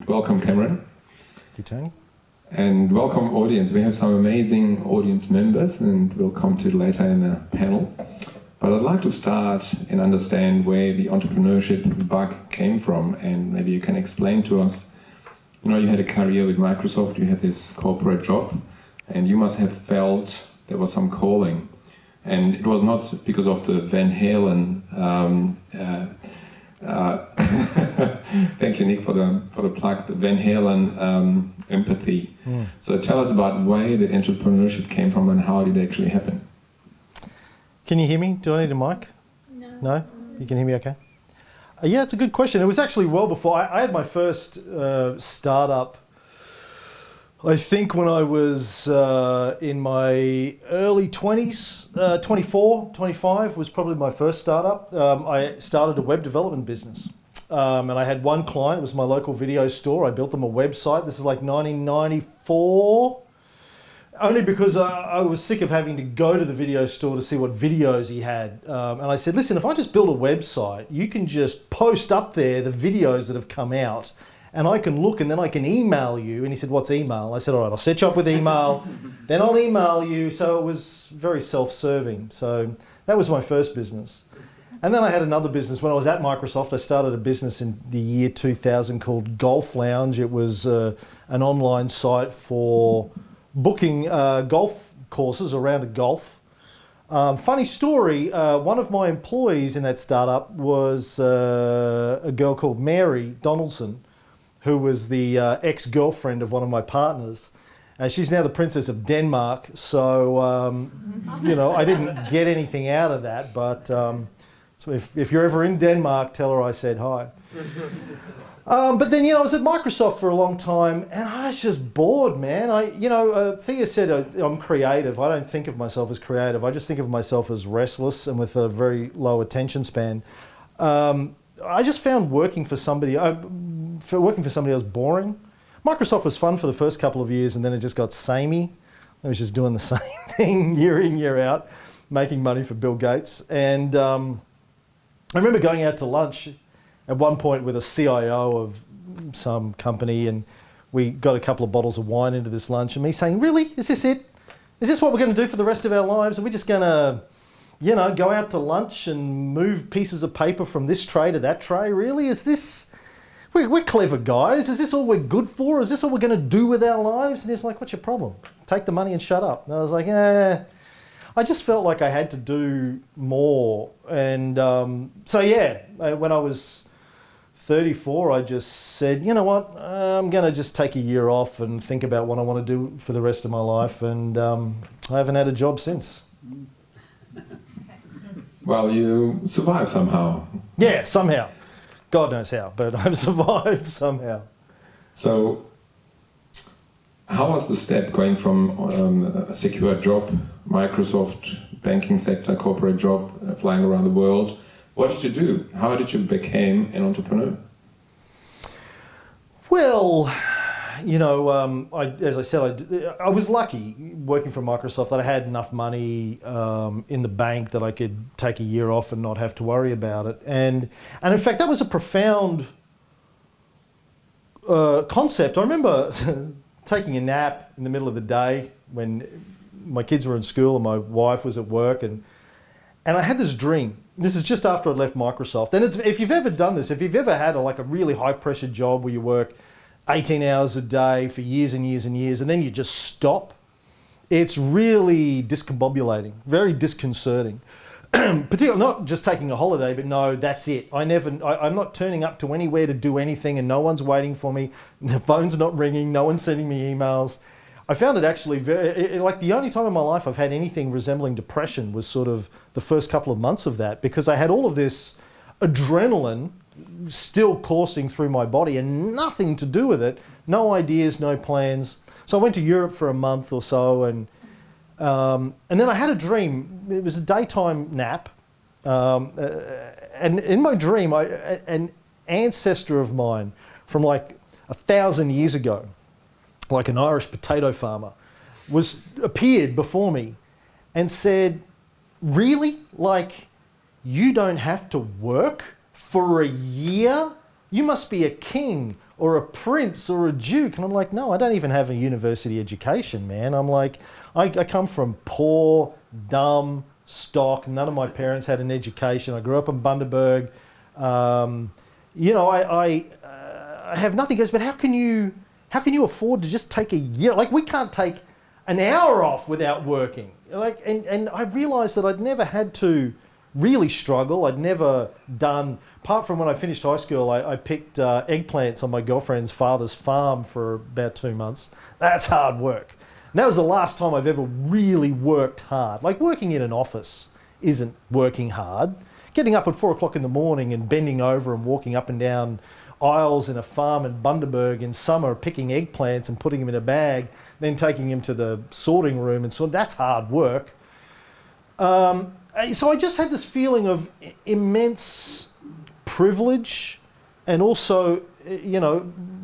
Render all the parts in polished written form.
Welcome, Cameron. Thank you, Tony. And welcome, audience. We have some amazing audience members, and we'll come to it later in the panel. But I'd like to start and understand where the entrepreneurship bug came from, and maybe you can explain to us. You know, you had a career with Microsoft, you had this corporate job, and you must have felt there was some calling. And it was not because of the Van Halen. Thank you, Nick, for the plug. The Van Halen empathy. So tell us about where the entrepreneurship came from and how did it actually happen. Can you hear me? Do I need a mic? No. No? You can hear me okay? Yeah, it's a good question. It was actually well before. I had my first startup, I think when I was in my early 20s, 24, 25 was probably my first startup. I started a web development business. And I had one client, it was my local video store. I built them a website. This is like 1994. Only because I was sick of having to go to the video store to see what videos he had. And I said, listen, if I just build a website, you can just post up there the videos that have come out and I can look and then I can email you. And he said, what's email? I said, all right, I'll set you up with email, then I'll email you. So it was very self-serving. So that was my first business. And then I had another business. When I was at Microsoft, I started a business in the year 2000 called Golf Lounge. It was an online site for booking golf courses around a golf. Funny story, one of my employees in that startup was a girl called Mary Donaldson, who was the ex-girlfriend of one of my partners. She's now the Princess of Denmark, so you know, I didn't get anything out of that, but so if you're ever in Denmark, tell her I said hi. But then, you know, I was at Microsoft for a long time and I was just bored, man. Thea said I'm creative. I don't think of myself as creative. I just think of myself as restless and with a very low attention span. I just found working for somebody else boring. Microsoft was fun for the first couple of years and then it just got samey. I was just doing the same thing year in, year out, making money for Bill Gates. And I remember going out to lunch at one point with a CIO of some company, and we got a couple of bottles of wine into this lunch, and me saying, really, is this it? Is this what we're going to do for the rest of our lives? Are we just going to, you know, go out to lunch and move pieces of paper from this tray to that tray? Really? Is this, we're clever guys. Is this all we're good for? Is this all we're going to do with our lives? And he's like, what's your problem? Take the money and shut up. And I was like, I just felt like I had to do more. And so yeah, when I was 34, I just said, you know what, I'm going to just take a year off and think about what I want to do for the rest of my life. And I haven't had a job since. Well, you survived somehow. Yeah, somehow. God knows how, but I've survived somehow. So how was the step going from a secure job, Microsoft, banking sector, corporate job, flying around the world? What did you do? How did you become an entrepreneur? Well, you know, as I said, I was lucky working for Microsoft that I had enough money in the bank that I could take a year off and not have to worry about it. And in fact, that was a profound concept. I remember taking a nap in the middle of the day when my kids were in school and my wife was at work, and I had this dream. This is just after I'd left Microsoft. And if you've ever done this, if you've ever had a really high pressure job where you work 18 hours a day for years and years and years, and then you just stop, it's really discombobulating, very disconcerting. Particularly not just taking a holiday, but no, that's it. I'm not turning up to anywhere to do anything and no one's waiting for me. The phone's not ringing, no one's sending me emails. I found it actually like the only time in my life I've had anything resembling depression was sort of the first couple of months of that, because I had all of this adrenaline still coursing through my body and nothing to do with it, no ideas, no plans. So I went to Europe for a month or so, and then I had a dream. It was a daytime nap, and in my dream, an ancestor of mine from like 1,000 years ago, like an Irish potato farmer, appeared before me and said, really? Like, you don't have to work for a year? You must be a king. or a prince or a duke. And I'm like, no, I don't even have a university education, man. I'm like, I come from poor, dumb stock. None of my parents had an education. I grew up in Bundaberg. I have nothing. But how can you afford to just take a year? Like, we can't take an hour off without working. Like, and I realised that I'd never had to really struggle. I'd never done, apart from when I finished high school, I picked eggplants on my girlfriend's father's farm for about 2 months. That's hard work. And that was the last time I've ever really worked hard. Like, working in an office isn't working hard. Getting up at 4 o'clock in the morning and bending over and walking up and down aisles in a farm in Bundaberg in summer, picking eggplants and putting them in a bag, then taking them to the sorting room and so that's hard work. So I just had this feeling of immense privilege, and also,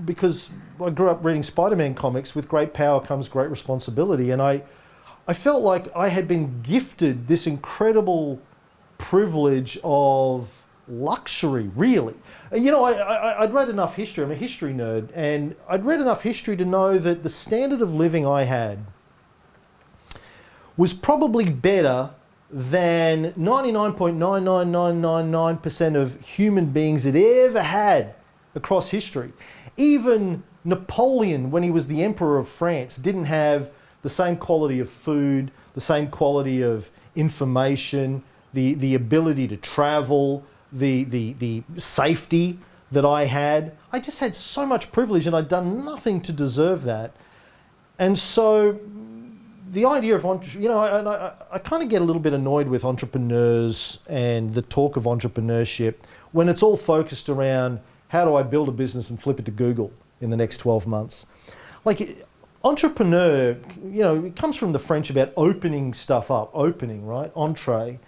because I grew up reading Spider-Man comics, with great power comes great responsibility, and I felt like I had been gifted this incredible privilege of luxury, really. I'd read enough history. I'm a history nerd, and I'd read enough history to know that the standard of living I had was probably better than 99.99999% of human beings had ever had across history. Even Napoleon, when he was the Emperor of France, didn't have the same quality of food, the same quality of information, the ability to travel, the safety that I had. I just had so much privilege, and I'd done nothing to deserve that. And so the idea of, I kind of get a little bit annoyed with entrepreneurs and the talk of entrepreneurship when it's all focused around how do I build a business and flip it to Google in the next 12 months. Like, entrepreneur, it comes from the French about opening stuff up, opening, right? Entree.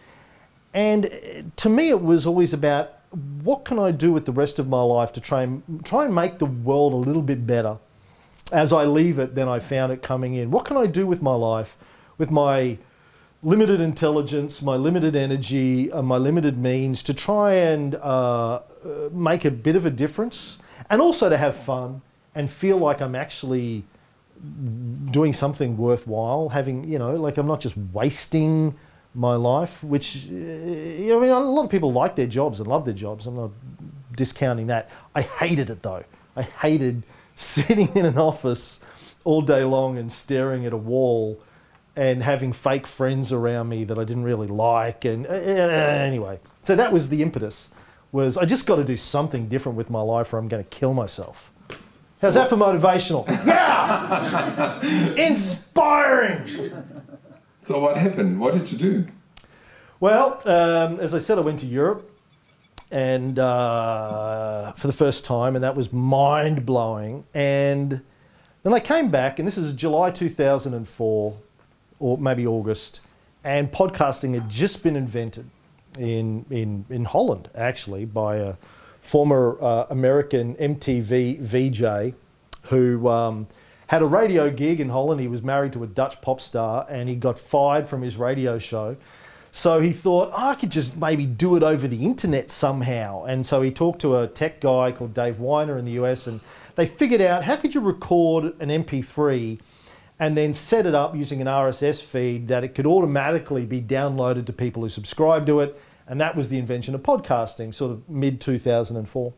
And to me, it was always about, what can I do with the rest of my life to try and make the world a little bit better as I leave it than I found it coming in? What can I do with my life, with my limited intelligence, my limited energy, my limited means, to try and make a bit of a difference, and also to have fun and feel like I'm actually doing something worthwhile, having, like I'm not just wasting my life, which, a lot of people like their jobs and love their jobs. I'm not discounting that. I hated it though. I hated sitting in an office all day long and staring at a wall and having fake friends around me that I didn't really like. And anyway, so that was the impetus, was I just got to do something different with my life or I'm going to kill myself. How's that for motivational? Yeah! Inspiring! So what happened? What did you do? Well, as I said, I went to Europe, and for the first time, and that was mind-blowing. And then I came back, and this is July 2004, or maybe August, and podcasting had just been invented in Holland, actually, by a former American MTV VJ who had a radio gig in Holland. He was married to a Dutch pop star, and he got fired from his radio show. So he thought, I could just maybe do it over the internet somehow. And so he talked to a tech guy called Dave Weiner in the US, and they figured out, how could you record an MP3 and then set it up using an RSS feed that it could automatically be downloaded to people who subscribe to it. And that was the invention of podcasting, sort of mid-2004.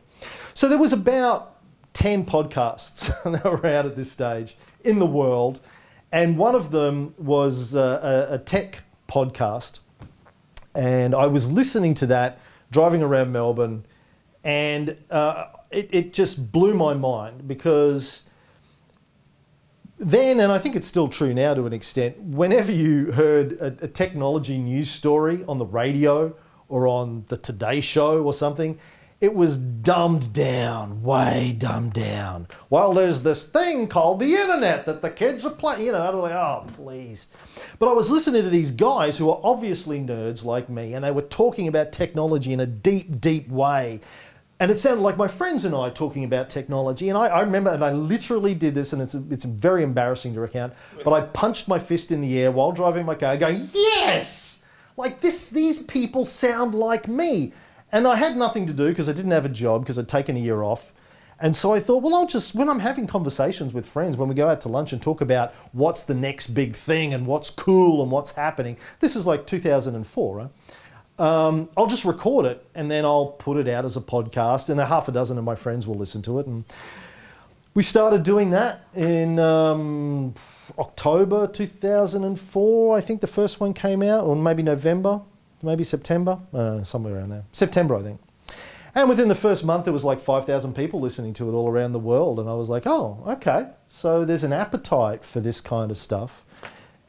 So there was about 10 podcasts that were out at this stage in the world. And one of them was a tech podcast. And I was listening to that, driving around Melbourne, and it just blew my mind, because then, and I think it's still true now to an extent, whenever you heard a technology news story on the radio or on the Today Show or something, it was dumbed down, way dumbed down. Well, there's this thing called the internet that the kids are playing, I'm like, oh, please. But I was listening to these guys who are obviously nerds like me, and they were talking about technology in a deep, deep way. And it sounded like my friends and I talking about technology. And I remember, and I literally did this, and it's very embarrassing to recount, but I punched my fist in the air while driving my car going, yes! Like these people sound like me. And I had nothing to do because I didn't have a job, because I'd taken a year off. And so I thought, well, when I'm having conversations with friends, when we go out to lunch and talk about what's the next big thing and what's cool and what's happening, this is like 2004, right? I'll just record it and then I'll put it out as a podcast, and a half a dozen of my friends will listen to it. And we started doing that in October 2004. I think the first one came out, or maybe November, maybe September, somewhere around there. September, I think. And within the first month, there was like 5,000 people listening to it all around the world. And I was like, oh, okay. So there's an appetite for this kind of stuff.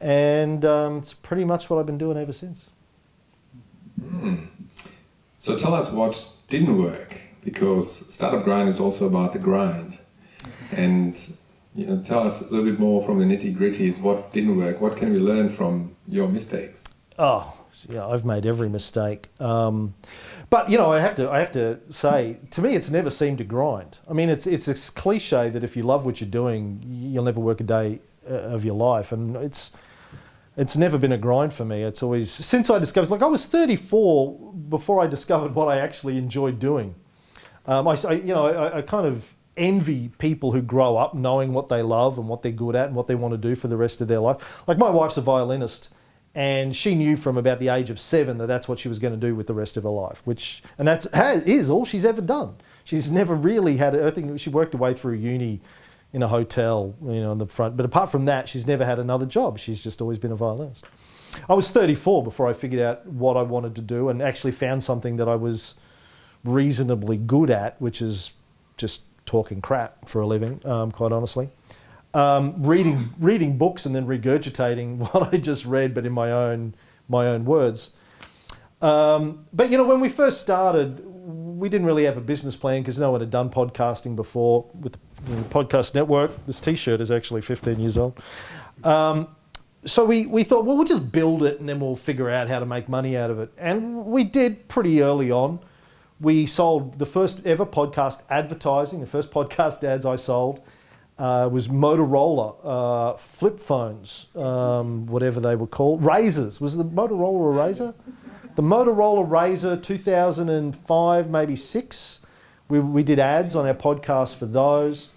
And it's pretty much what I've been doing ever since. So tell us what didn't work, because Startup Grind is also about the grind. And tell us a little bit more from the nitty-gritties, what didn't work, what can we learn from your mistakes? Oh, yeah, I've made every mistake. But I have to say, to me, it's never seemed to grind. I mean, it's this cliche that if you love what you're doing, you'll never work a day of your life, and it's never been a grind for me. It's always, since I discovered, like I was 34 before I discovered what I actually enjoyed doing. I kind of envy people who grow up knowing what they love and what they're good at and what they want to do for the rest of their life. Like my wife's a violinist, and she knew from about the age of 7 that that's what she was going to do with the rest of her life, and that is all she's ever done. She's never really had, I think she worked her way through uni in a hotel, in the front. But apart from that, she's never had another job. She's just always been a violinist. I was 34 before I figured out what I wanted to do and actually found something that I was reasonably good at, which is just talking crap for a living, quite honestly. Reading books and then regurgitating what I just read, but in my own words. But when we first started, we didn't really have a business plan because no one had done podcasting before with the podcast network. This T-shirt is actually 15 years old. So we thought, well, we'll just build it and then we'll figure out how to make money out of it. And we did pretty early on. We sold the first ever podcast advertising. The first podcast ads I sold was Motorola flip phones, whatever they were called. Razors. Was the Motorola a razor? The Motorola Razor 2005, maybe 6. We did ads on our podcast for those.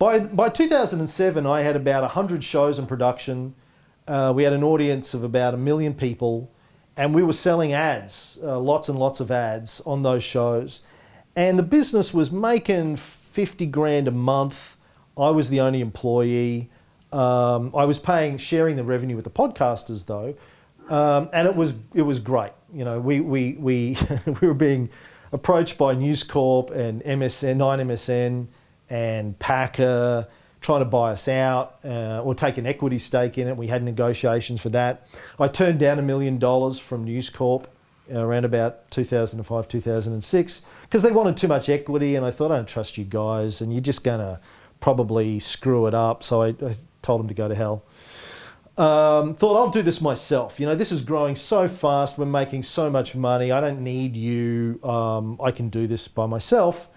By 2007, I had about 100 shows in production. We had an audience of about 1 million people, and we were selling ads, lots and lots of ads on those shows. And the business was making 50 grand a month. I was the only employee. I was sharing the revenue with the podcasters though. And it was great. We were being approached by News Corp and MSN, 9MSN and Packer trying to buy us out or take an equity stake in it. We had negotiations for that. I turned down $1 million from News Corp around about 2005, 2006 because they wanted too much equity, and I thought, I don't trust you guys and you're just going to probably screw it up. So I told them to go to hell. Thought I'll do this myself. This is growing so fast. We're making so much money. I don't need you. I can do this by myself.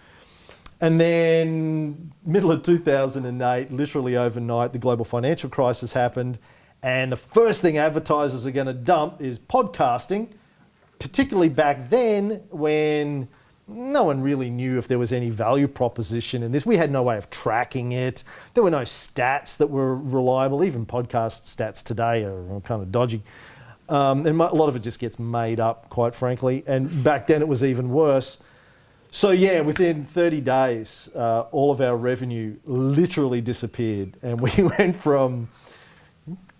And then middle of 2008, literally overnight, the global financial crisis happened. And the first thing advertisers are going to dump is podcasting, particularly back then when no one really knew if there was any value proposition in this. We had no way of tracking it. There were no stats that were reliable. Even podcast stats today are kind of dodgy. And a lot of it just gets made up, quite frankly. And back then it was even worse. So yeah, within 30 days, all of our revenue literally disappeared. And we went from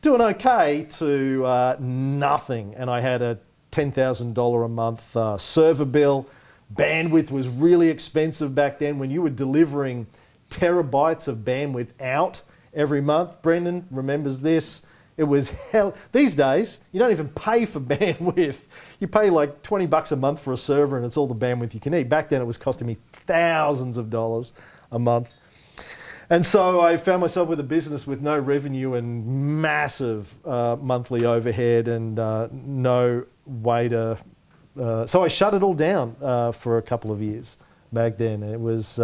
doing okay to nothing. And I had a $10,000 a month server bill. Bandwidth was really expensive back then. When you were delivering terabytes of bandwidth out every month, Brendan remembers this, it was hell. These days, you don't even pay for bandwidth. You pay like $20 a month for a server and it's all the bandwidth you can need. Back then it was costing me thousands of dollars a month. And so I found myself with a business with no revenue and massive monthly overhead and no way to... so I shut it all down for a couple of years back then. It was...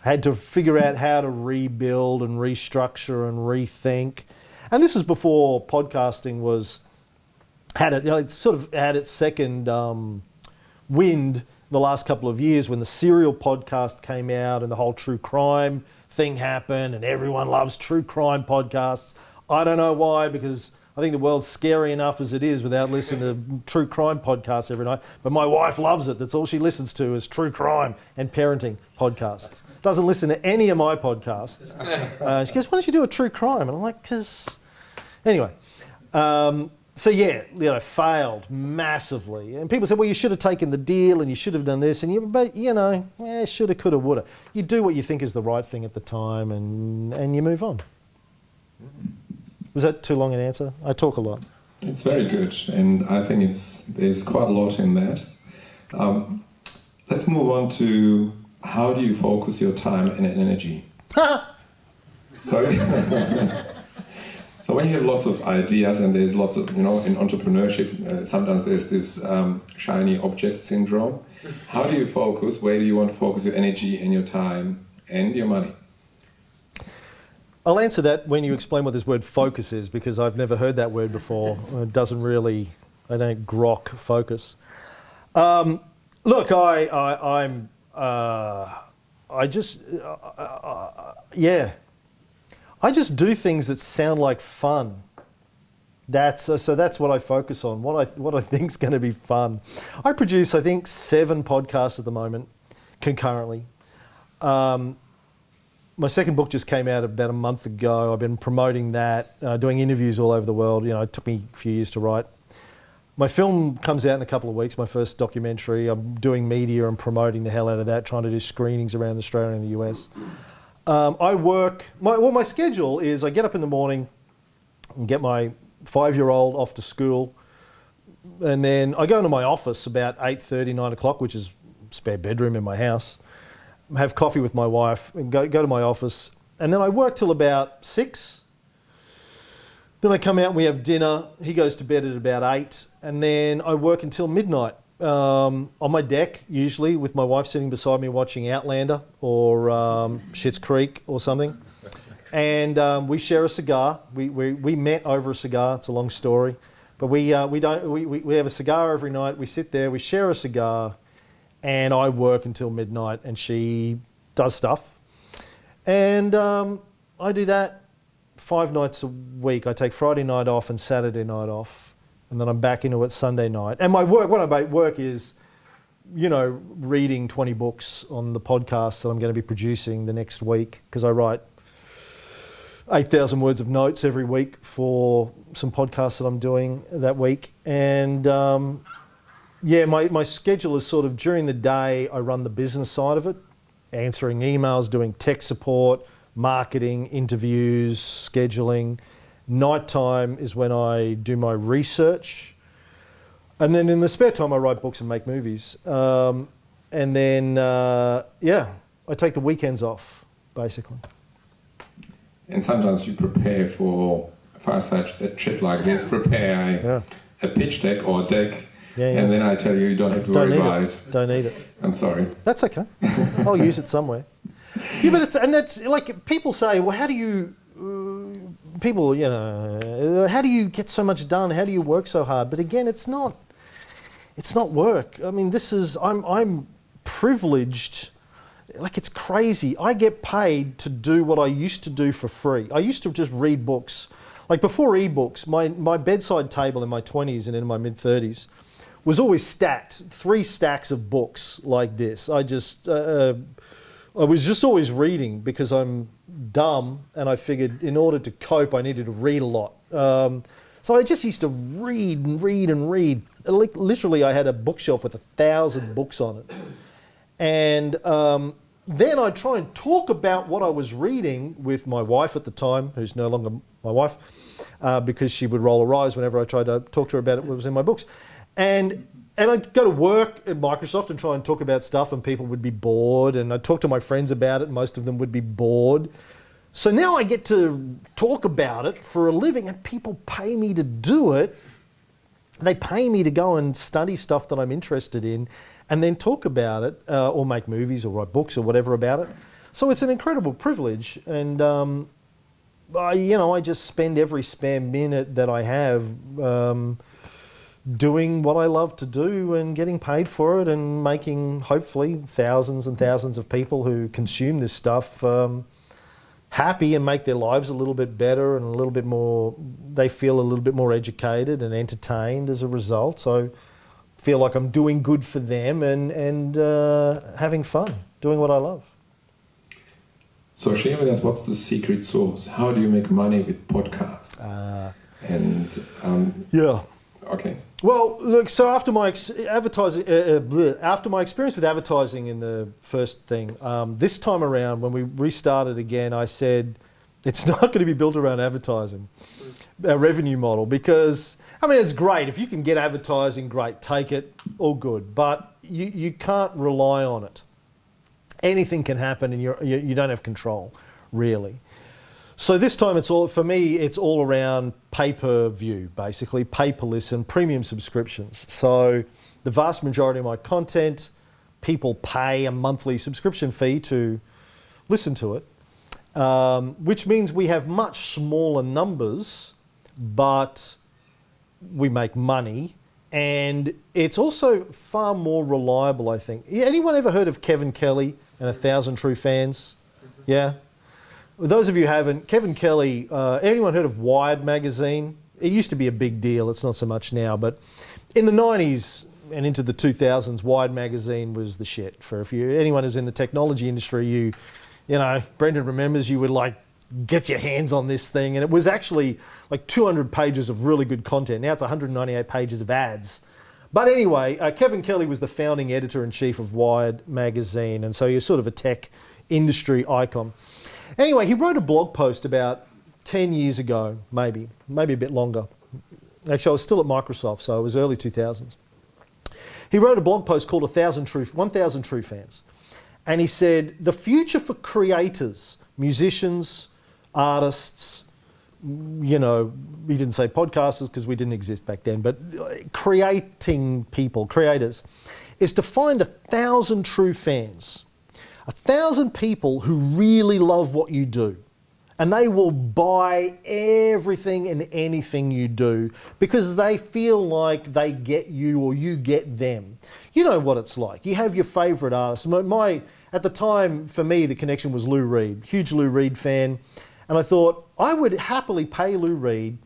had to figure out how to rebuild and restructure and rethink. And this is before podcasting had its second wind the last couple of years when the Serial podcast came out and the whole true crime thing happened and everyone loves true crime podcasts. I don't know why, because I think the world's scary enough as it is without listening to true crime podcasts every night. But my wife loves it. That's all she listens to is true crime and parenting podcasts. Doesn't listen to any of my podcasts. She goes, why don't you do a true crime? And I'm like, because... Anyway. So yeah, failed massively. And people say, well, you should have taken the deal and you should have done this. But shoulda, coulda, woulda. You do what you think is the right thing at the time and you move on. Was that too long an answer? I talk a lot. It's very good, and I think there's quite a lot in that. Let's move on to how do you focus your time and energy? Sorry. So when you have lots of ideas and there's lots of, in entrepreneurship, sometimes there's this shiny object syndrome. How do you focus? Where do you want to focus your energy and your time and your money? I'll answer that when you explain what this word focus is, because I've never heard that word before. It doesn't really, I don't grok focus. Look, I just do things that sound like fun. That's what I focus on. What I think is going to be fun. I produce, I think, 7 podcasts at the moment, concurrently. My second book just came out about a month ago. I've been promoting that, doing interviews all over the world. It took me a few years to write. My film comes out in a couple of weeks, my first documentary. I'm doing media and promoting the hell out of that, trying to do screenings around Australia and the US. I work, my schedule is I get up in the morning and get my 5-year-old off to school, and then I go into my office about 8:30, 9 o'clock, which is a spare bedroom in my house, have coffee with my wife, and go to my office, and then I work till about 6. Then I come out and we have dinner. He goes to bed at about 8, and then I work until midnight on my deck, usually with my wife sitting beside me watching Outlander or Schitt's Creek or something. And we share a cigar. We met over a cigar. It's a long story, but we have a cigar every night. We sit there, we share a cigar, and I work until midnight, and she does stuff. And I do that 5 nights a week. I take Friday night off and Saturday night off, and then I'm back into it Sunday night. And my work, what I work is, reading 20 books on the podcast that I'm going to be producing the next week, because I write 8,000 words of notes every week for some podcasts that I'm doing that week. And my schedule is sort of during the day, I run the business side of it, answering emails, doing tech support, marketing, interviews, scheduling. Nighttime is when I do my research. And then in the spare time, I write books and make movies. And then, I take the weekends off, basically. And sometimes you prepare for a fireside chat like this, prepare a pitch deck or a deck, and then I tell you don't have to worry about it. Don't need it. I'm sorry. That's okay. I'll use it somewhere. Yeah, but that's like, people say, well, how do you, how do you get so much done? How do you work so hard? But again, it's not work. I mean, I'm privileged. Like, it's crazy. I get paid to do what I used to do for free. I used to just read books. Like, before ebooks, my bedside table in my 20s and in my mid-30s was always stacked, 3 stacks of books like this. I was just always reading because I'm dumb, and I figured in order to cope, I needed to read a lot. So I just used to read and read and read. Like, literally, I had a bookshelf with 1,000 books on it. And then I'd try and talk about what I was reading with my wife at the time, who's no longer my wife, because she would roll her eyes whenever I tried to talk to her about what was in my books. And I'd go to work at Microsoft and try and talk about stuff, and people would be bored, and I'd talk to my friends about it, and most of them would be bored. So now I get to talk about it for a living, and people pay me to do it. They pay me to go and study stuff that I'm interested in and then talk about it, or make movies or write books or whatever about it. So it's an incredible privilege, and I just spend every spare minute that I have doing what I love to do and getting paid for it and making, hopefully, thousands and thousands of people who consume this stuff happy and make their lives a little bit better and a little bit more, they feel a little bit more educated and entertained as a result. So I feel like I'm doing good for them and having fun, doing what I love. So share with us, what's the secret sauce? How do you make money with podcasts? Yeah. Okay. Well, look. So after my experience with advertising in the first thing, this time around when we restarted again, I said it's not going to be built around advertising, a revenue model, because I mean it's great if you can get advertising, great, take it, all good, but you can't rely on it. Anything can happen, and you don't have control, really. So this time it's all around pay-per-view, basically, pay-per-listen and premium subscriptions. So the vast majority of my content, people pay a monthly subscription fee to listen to it, which means we have much smaller numbers, but we make money. And it's also far more reliable, I think. Anyone ever heard of Kevin Kelly and 1,000 True Fans? Yeah? Well, those of you who haven't, Kevin Kelly, anyone heard of Wired magazine? It used to be a big deal, it's not so much now, but in the 90s and into the 2000s, Wired magazine was the shit. For anyone who's in the technology industry, you know, Brendan remembers you would like get your hands on this thing, and it was actually like 200 pages of really good content. Now it's 198 pages of ads. But anyway, Kevin Kelly was the founding editor-in-chief of Wired magazine, and so you're sort of a tech industry icon. Anyway, he wrote a blog post about 10 years ago, maybe a bit longer. Actually, I was still at Microsoft, so it was early 2000s. He wrote a blog post called 1,000 True Fans. And he said, the future for creators, musicians, artists, you know, he didn't say podcasters because we didn't exist back then, but creators, is to find 1,000 true fans. 1,000 people who really love what you do, and they will buy everything and anything you do because they feel like they get you or you get them. You know what it's like. You have your favourite artist. At the time, for me, the connection was Lou Reed, huge Lou Reed fan, and I thought I would happily pay Lou Reed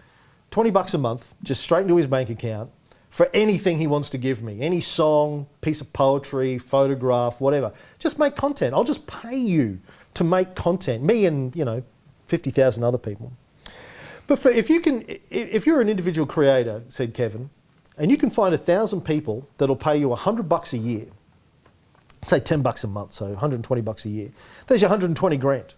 $20 a month, just straight into his bank account, for anything he wants to give me, any song, piece of poetry, photograph, whatever. Just make content. I'll just pay you to make content. Me and, 50,000 other people. But if you're an individual creator, said Kevin, and you can find 1,000 people that'll pay you $100 a year, say $10 a month, so $120 a year, there's your 120 grand.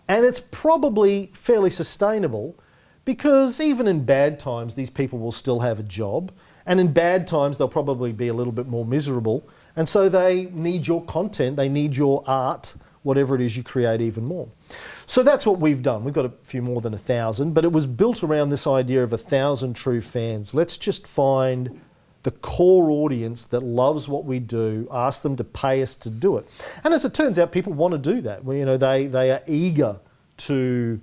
And it's probably fairly sustainable, because even in bad times, these people will still have a job. And in bad times, they'll probably be a little bit more miserable. And so they need your content, they need your art, whatever it is you create even more. So that's what we've done. We've got a few more than 1,000, but it was built around this idea of 1,000 true fans. Let's just find the core audience that loves what we do, ask them to pay us to do it. And as it turns out, people want to do that. Well, they are eager to...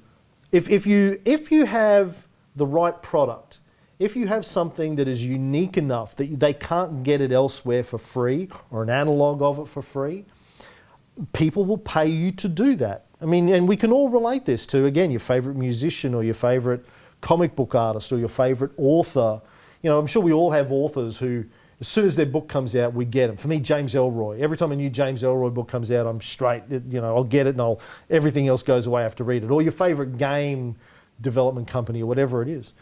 If you have the right product, if you have something that is unique enough that they can't get it elsewhere for free or an analog of it for free, people will pay you to do that. I mean, and we can all relate this to, again, your favourite musician or your favourite comic book artist or your favourite author. I'm sure we all have authors who, as soon as their book comes out, we get them. For me, James Ellroy. Every time a new James Ellroy book comes out, I'm straight. I'll get it, and everything else goes away. I have to read it. Or your favourite game development company, or whatever it is.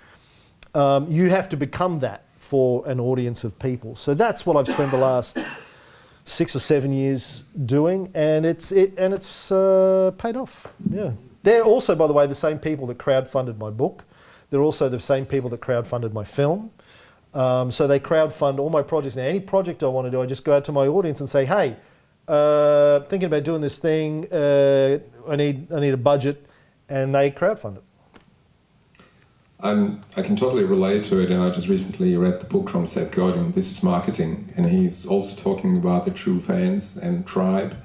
You have to become that for an audience of people. So that's what I've spent the last 6 or 7 years doing, and it's paid off. Yeah. They're also, by the way, the same people that crowdfunded my book. They're also the same people that crowdfunded my film. So they crowdfund all my projects. Now, any project I want to do, I just go out to my audience and say, hey, thinking about doing this thing, I need a budget, and they crowdfund it. I can totally relate to it, and I just recently read the book from Seth Godin, This is Marketing, and he's also talking about the true fans and tribe.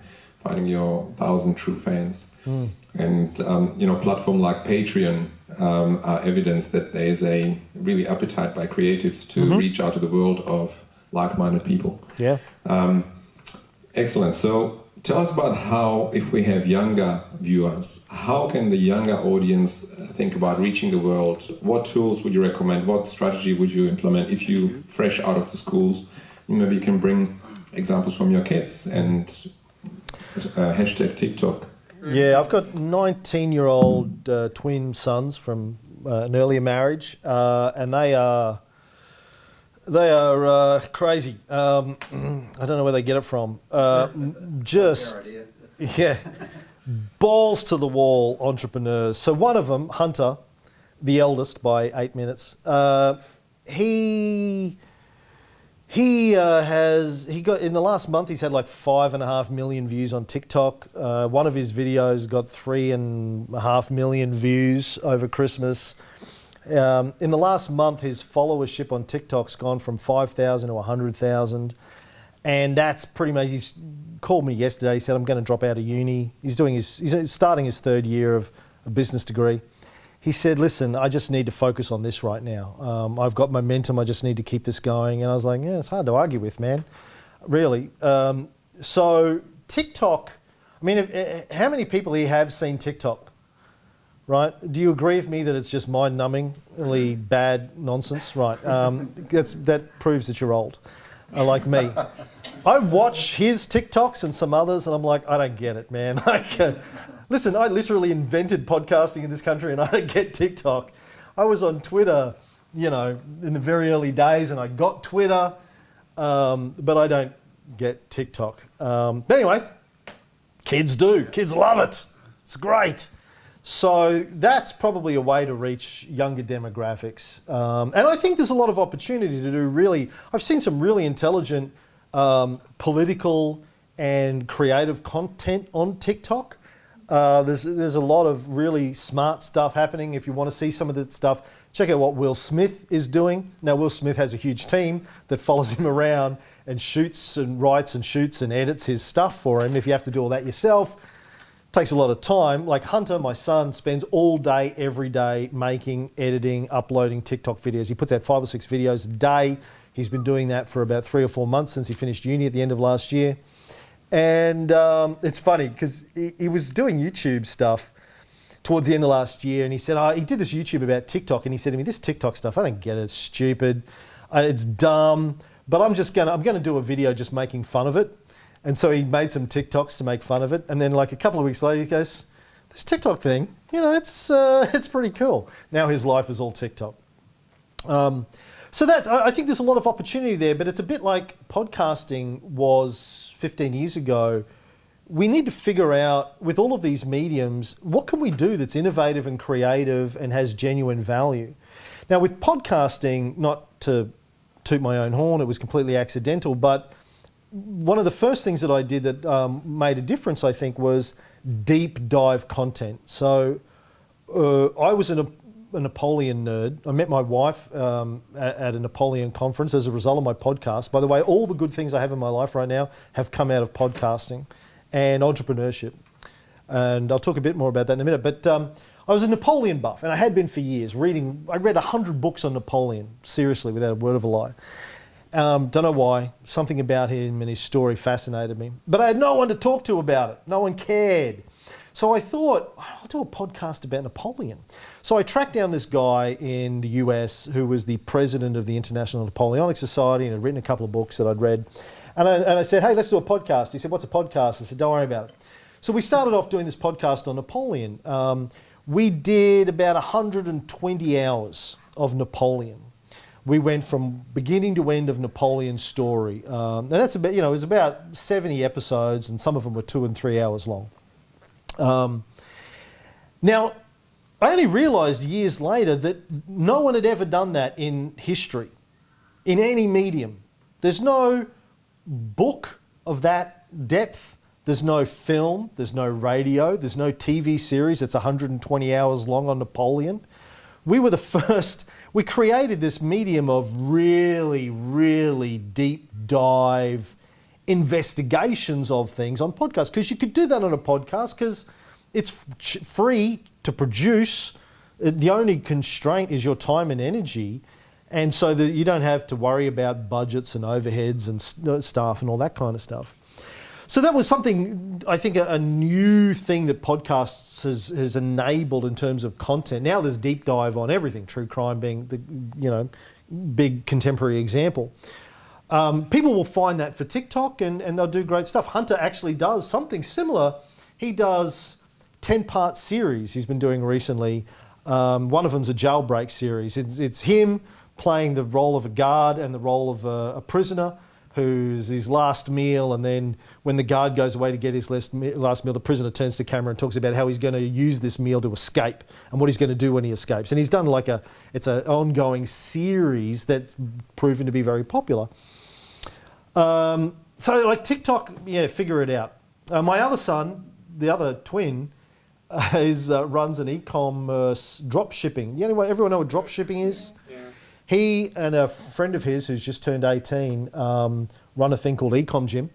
finding your 1,000 true fans. And platform like Patreon are evidence that there is a really appetite by creatives to reach out to the world of like-minded people. Yeah. Excellent. So tell us about how, if we have younger viewers, how can the younger audience think about reaching the world? What tools would you recommend? What strategy would you implement if you fresh out of the schools? Maybe you can bring examples from your kids and hashtag TikTok. Yeah, I've got 19-year-old twin sons from an earlier marriage, and they are crazy. I don't know where they get it from. Balls to the wall entrepreneurs. So one of them, Hunter, the eldest by 8 minutes, he got in the last month. He's had like 5.5 million views on TikTok. One of his videos got 3.5 million views over Christmas. In the last month, his followership on TikTok's gone from 5,000 to 100,000, and that's pretty much. He's called me yesterday. He said, "I'm going to drop out of uni." He's starting his third year of a business degree. He said, "Listen, I just need to focus on this right now. I've got momentum. I just need to keep this going." And I was like, "Yeah, it's hard to argue with, man. Really." So TikTok. I mean, how many people here have seen TikTok? Right? Do you agree with me that it's just mind-numbingly bad nonsense? Right. That proves that you're old, like me. I watch his TikToks and some others, and I'm like, I don't get it, man. Listen, I literally invented podcasting in this country, and I don't get TikTok. I was on Twitter, in the very early days, and I got Twitter, but I don't get TikTok. But anyway, kids do. Kids love it. It's great. So that's probably a way to reach younger demographics. And I think there's a lot of opportunity to do I've seen some really intelligent political and creative content on TikTok. There's a lot of really smart stuff happening. If you want to see some of that stuff, check out what Will Smith is doing. Now, Will Smith has a huge team that follows him around and shoots and writes and shoots and edits his stuff for him. If you have to do all that yourself, it takes a lot of time. Like Hunter, my son, spends all day, every day, making, editing, uploading TikTok videos. He puts out 5 or 6 videos a day. He's been doing that for about 3 or 4 months since he finished uni at the end of last year. And it's funny because he was doing YouTube stuff towards the end of last year, and he said, he did this YouTube about TikTok, and he said to me, "This TikTok stuff, I don't get it. It's stupid. It's dumb. But I'm going to do a video just making fun of it." And so he made some TikToks to make fun of it, and then like a couple of weeks later, he goes, "This TikTok thing, it's pretty cool." Now his life is all TikTok. So I think there's a lot of opportunity there, but it's a bit like podcasting was 15 years ago. We need to figure out, with all of these mediums, what can we do that's innovative and creative and has genuine value? Now, with podcasting, not to toot my own horn, it was completely accidental, but one of the first things that I did that made a difference, I think, was deep dive content. So I was a Napoleon nerd. I met my wife at a Napoleon conference as a result of my podcast. By the way, all the good things I have in my life right now have come out of podcasting and entrepreneurship. And I'll talk a bit more about that in a minute. But I was a Napoleon buff, and I had been for years. I read 100 books on Napoleon, seriously, without a word of a lie. Don't know why. Something about him and his story fascinated me. But I had no one to talk to about it. No one cared. So I thought, I'll do a podcast about Napoleon. So I tracked down this guy in the US who was the president of the International Napoleonic Society and had written a couple of books that I'd read. And I said, "Hey, let's do a podcast." He said, "What's a podcast?" I said, "Don't worry about it." So we started off doing this podcast on Napoleon. We did about 120 hours of Napoleon. We went from beginning to end of Napoleon's story. And that's about, it was about 70 episodes, and some of them were 2 and 3 hours long. Now, I only realised years later that no one had ever done that in history, in any medium. There's no book of that depth. There's no film. There's no radio. There's no TV series that's 120 hours long on Napoleon. We were the first. We created this medium of really, really deep dive, investigations of things on podcasts, because you could do that on a podcast because it's free to produce. The only constraint is your time and energy, and so that you don't have to worry about budgets and overheads and staff and all that kind of stuff. So that was something, I think, a new thing that podcasts has enabled in terms of content. Now there's deep dive on everything, true crime being the big contemporary example. People will find that for TikTok and they'll do great stuff. Hunter actually does something similar. He does 10-part series he's been doing recently. One of them's a jailbreak series. It's him playing the role of a guard and the role of a prisoner who's his last meal, and then when the guard goes away to get his last meal, the prisoner turns to camera and talks about how he's going to use this meal to escape and what he's going to do when he escapes. And he's done it's an ongoing series that's proven to be very popular. So like TikTok, figure it out. My other son, the other twin, runs an e-commerce drop shipping. Everyone know what drop shipping is? Yeah. He and a friend of his who's just turned 18 run a thing called Ecom Gym.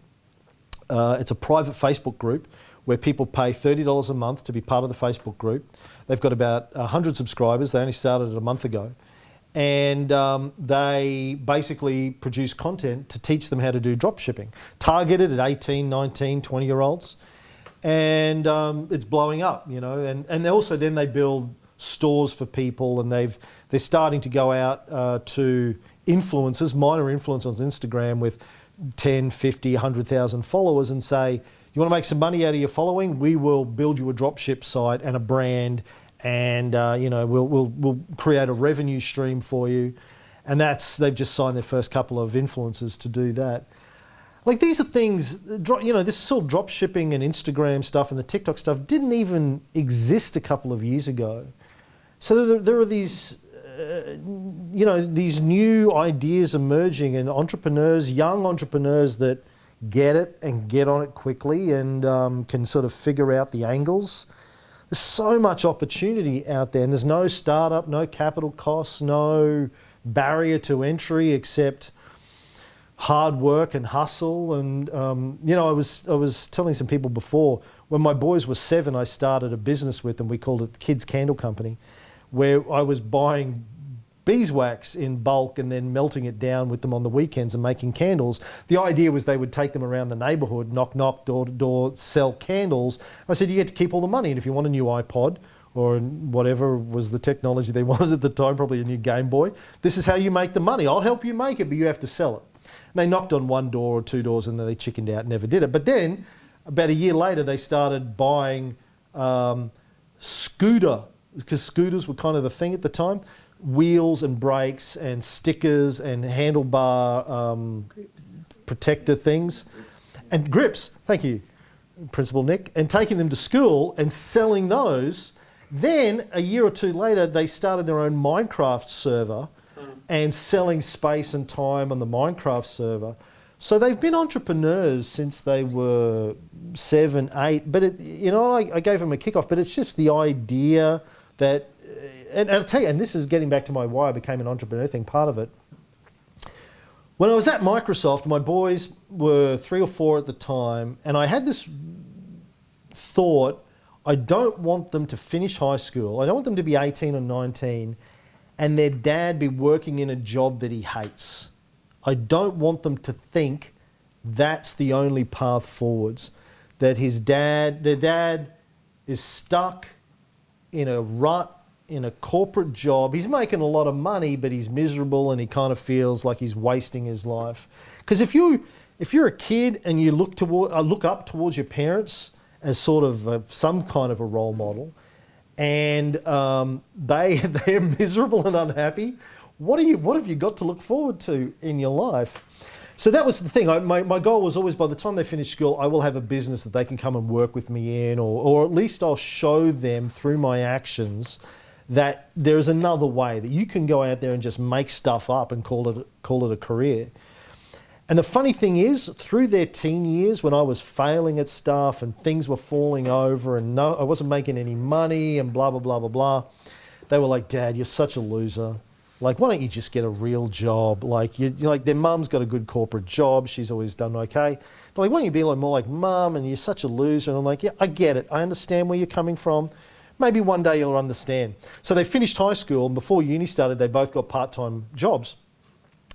It's a private Facebook group where people pay $30 a month to be part of the Facebook group. They've got about 100 subscribers. They only started it a month ago. And they basically produce content to teach them how to do drop shipping, targeted at 18, 19, 20-year-olds. And it's blowing up, and they build stores for people, and they're starting to go out to influencers, minor influencers on Instagram with 10, 50, 100,000 followers and say, you want to make some money out of your following? We will build you a dropship site and a brand, and we'll create a revenue stream for you. And they've just signed their first couple of influencers to do that. Like, these are things, this sort of drop shipping and Instagram stuff and the TikTok stuff didn't even exist a couple of years ago. So there are these, these new ideas emerging, and young entrepreneurs that get it and get on it quickly and can sort of figure out the angles. There's so much opportunity out there, and there's no startup, no capital costs, no barrier to entry except hard work and hustle. And I was telling some people before, when my boys were 7, I started a business with them. We called it the Kids Candle Company, where I was buying beeswax in bulk and then melting it down with them on the weekends and making candles. The idea was they would take them around the neighbourhood, knock, knock, door to door, sell candles. I said, you get to keep all the money, and if you want a new iPod or whatever was the technology they wanted at the time, probably a new Game Boy, this is how you make the money. I'll help you make it, but you have to sell it. And they knocked on 1 door or 2 doors, and then they chickened out and never did it. But then, about a year later, they started buying scooter, because scooters were kind of the thing at the time, wheels and brakes and stickers and handlebar protector things and grips. Thank you, Principal Nick. And taking them to school and selling those. Then a year or 2 later, they started their own Minecraft server and selling space and time on the Minecraft server. So they've been entrepreneurs since they were 7, 8. But I gave them a kickoff. But it's just the idea that, and I'll tell you, and this is getting back to my why I became an entrepreneur thing, part of it. When I was at Microsoft, my boys were 3 or 4 at the time, and I had this thought, I don't want them to finish high school. I don't want them to be 18 or 19 and their dad be working in a job that he hates. I don't want them to think that's the only path forwards, that their dad is stuck in a rut, in a corporate job. He's making a lot of money, but he's miserable and he kind of feels like he's wasting his life. Because if you're a kid and you look up towards your parents as sort of some kind of a role model, and they're miserable and unhappy, what have you got to look forward to in your life? So that was the thing. My goal was always, by the time they finish school, I will have a business that they can come and work with me in, or at least I'll show them through my actions that there's another way, that you can go out there and just make stuff up and call it a career. And the funny thing is, through their teen years, when I was failing at stuff and things were falling over and I wasn't making any money and blah, blah, blah, blah, blah, they were like, Dad, you're such a loser. Like, why don't you just get a real job? Like, like their mum's got a good corporate job. She's always done okay. They're like, why don't you be like more like mum? And you're such a loser. And I'm like, yeah, I get it. I understand where you're coming from. Maybe one day you'll understand. So they finished high school, and before uni started, they both got part-time jobs,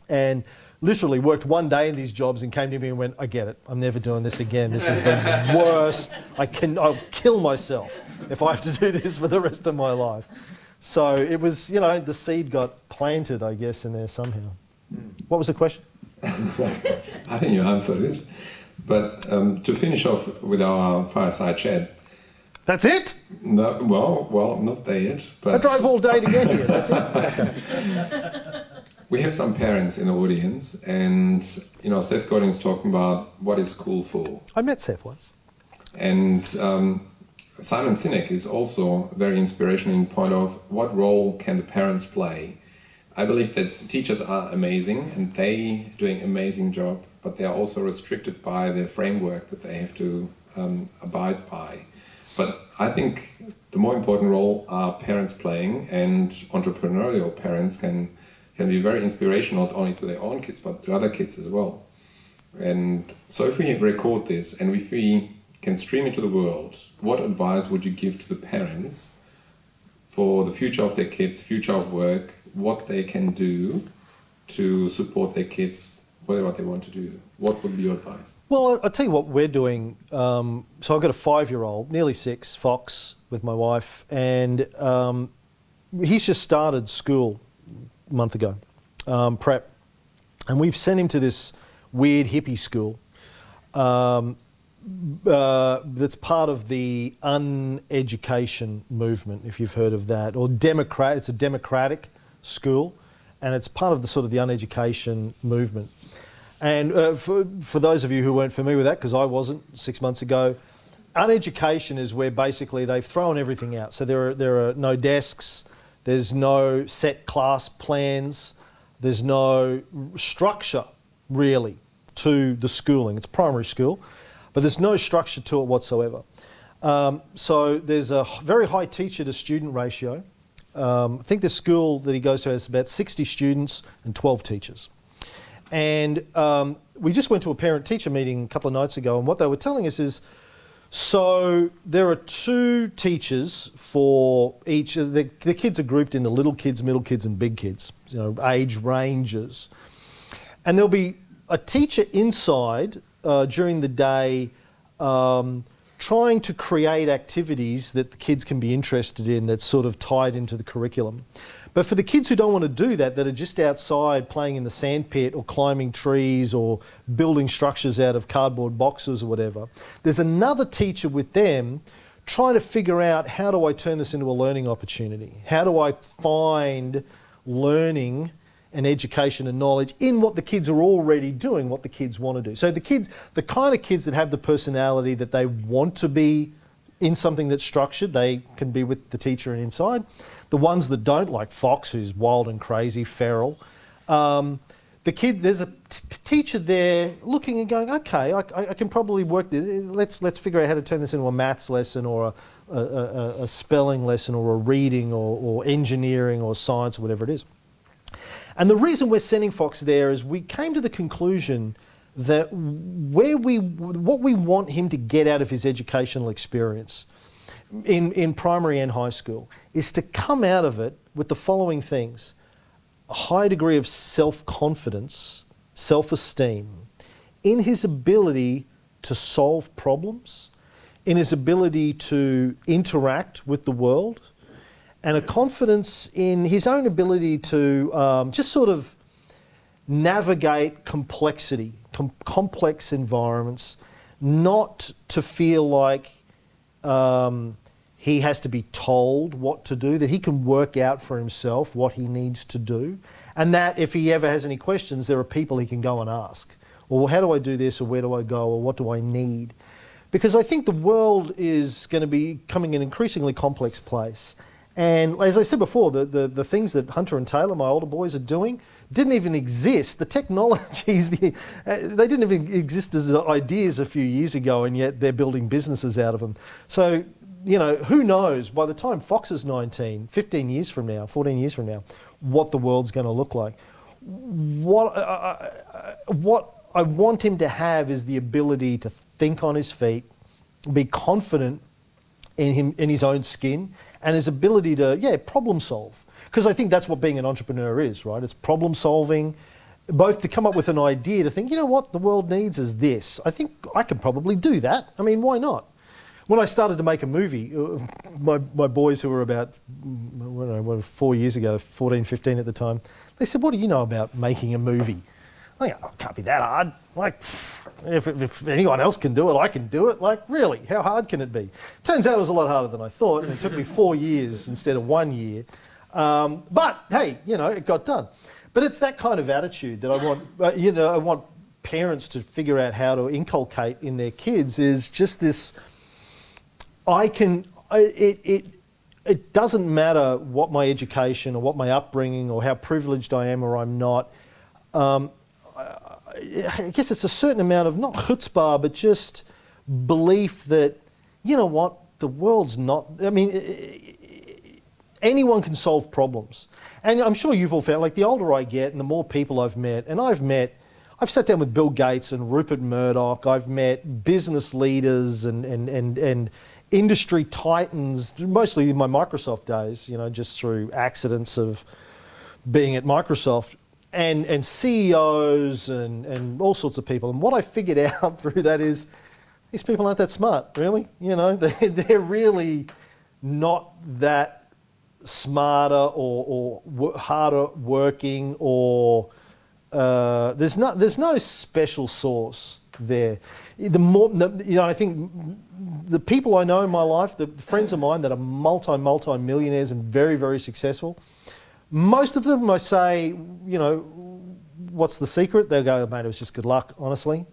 and literally worked one day in these jobs and came to me and went, I get it. I'm never doing this again. This is the worst. I'll kill myself if I have to do this for the rest of my life. So it was, the seed got planted, I guess, in there somehow. What was the question? I think you answered it. But to finish off with our fireside chat. That's it? No, well, not there yet. But I drove all day to get here. That's it. Okay. We have some parents in the audience, and Seth Godin's talking about what is school for. I met Seth once. And Simon Sinek is also very inspirational in point of what role can the parents play. I believe that teachers are amazing and they doing amazing job, but they are also restricted by the framework that they have to abide by. But I think the more important role are parents playing, and entrepreneurial parents can be very inspirational not only to their own kids but to other kids as well. And so if we record this and if we can stream it to the world, what advice would you give to the parents for the future of their kids, future of work, what they can do to support their kids, whatever they want to do? What would be your advice? Well, I'll tell you what we're doing. So I've got a 5-year-old, nearly 6, Fox, with my wife, and he's just started school a month ago, prep, and we've sent him to this weird hippie school that's part of the uneducation movement, if you've heard of that, or Democrat. It's a democratic school, and it's part of the sort of the uneducation movement. And for those of you who weren't familiar with that, because I wasn't 6 months ago, uneducation is where basically they've thrown everything out. So there are no desks, there's no set class plans, there's no structure really to the schooling. It's primary school, but there's no structure to it whatsoever. So there's a very high teacher to student ratio. I think the school that he goes to has about 60 students and 12 teachers. And we just went to a parent-teacher meeting a couple of nights ago, and what they were telling us is, so there are 2 teachers for each. The kids are grouped into little kids, middle kids, and big kids, age ranges. And there'll be a teacher inside during the day trying to create activities that the kids can be interested in that's sort of tied into the curriculum. But for the kids who don't want to do that are just outside playing in the sandpit or climbing trees or building structures out of cardboard boxes or whatever, there's another teacher with them trying to figure out, how do I turn this into a learning opportunity? How do I find learning and education and knowledge in what the kids are already doing, what the kids want to do? So the kind of kids that have the personality that they want to be in something that's structured, they can be with the teacher and inside. The ones that don't, like Fox, who's wild and crazy, feral, there's a teacher there looking and going, okay, I can probably work this. Let's figure out how to turn this into a maths lesson or a spelling lesson or a reading or engineering or science or whatever it is. And the reason we're sending Fox there is we came to the conclusion that what we want him to get out of his educational experience in primary and high school is to come out of it with the following things: a high degree of self-confidence, self-esteem, in his ability to solve problems, in his ability to interact with the world, and a confidence in his own ability to just sort of navigate complexity, complex environments, not to feel like he has to be told what to do, that he can work out for himself what he needs to do, and that if he ever has any questions, there are people he can go and ask. Or, well, how do I do this, or where do I go, or what do I need? Because I think the world is going to be becoming an increasingly complex place. And as I said before, the things that Hunter and Taylor, my older boys, are doing didn't even exist. The technologies, they didn't even exist as ideas a few years ago, and yet they're building businesses out of them. So, who knows, by the time Fox is 19, 15 years from now, 14 years from now, what the world's going to look like. What I want him to have is the ability to think on his feet, be confident in his own skin, and his ability to, problem solve. Because I think that's what being an entrepreneur is, right? It's problem solving, both to come up with an idea, to think, you know what the world needs is this. I think I could probably do that. I mean, why not? When I started to make a movie, my boys who were about, 4 years ago, 14, 15 at the time, they said, what do you know about making a movie? I think, it can't be that hard. Like, if anyone else can do it, I can do it. Like, really, how hard can it be? Turns out it was a lot harder than I thought, and it took me 4 years instead of 1 year. But hey, it got done. But it's that kind of attitude that I want, I want parents to figure out how to inculcate in their kids, is just this, it doesn't matter what my education or what my upbringing or how privileged I am or I'm not. I guess it's a certain amount of, not chutzpah, but just belief that, you know what, the world's not, anyone can solve problems. And I'm sure you've all found, like, the older I get and the more people I've met, and I've sat down with Bill Gates and Rupert Murdoch, I've met business leaders and industry titans, mostly in my Microsoft days, just through accidents of being at Microsoft, and CEOs and all sorts of people. And what I figured out through that is, these people aren't that smart, really. They're really not that smarter or harder working, or there's no special sauce there. I think the people I know in my life, the friends of mine that are multi-millionaires and very, very successful, most of them I say, what's the secret? They'll go, mate, it was just good luck, honestly.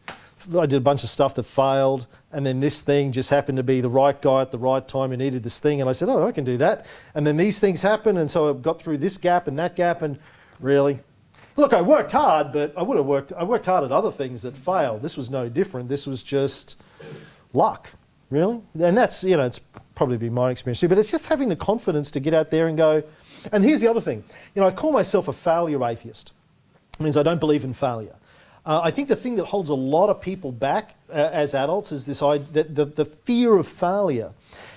I did a bunch of stuff that failed, and then this thing just happened to be the right guy at the right time who needed this thing, and I said, I can do that. And then these things happen, and so I got through this gap and that gap, and really, look, I worked hard, but I worked hard at other things that failed. This was no different. This was just luck, really. And that's, it's probably been my experience too, but it's just having the confidence to get out there and go. And here's the other thing. I call myself a failure atheist. It means I don't believe in failure. I think the thing that holds a lot of people back as adults is this the fear of failure.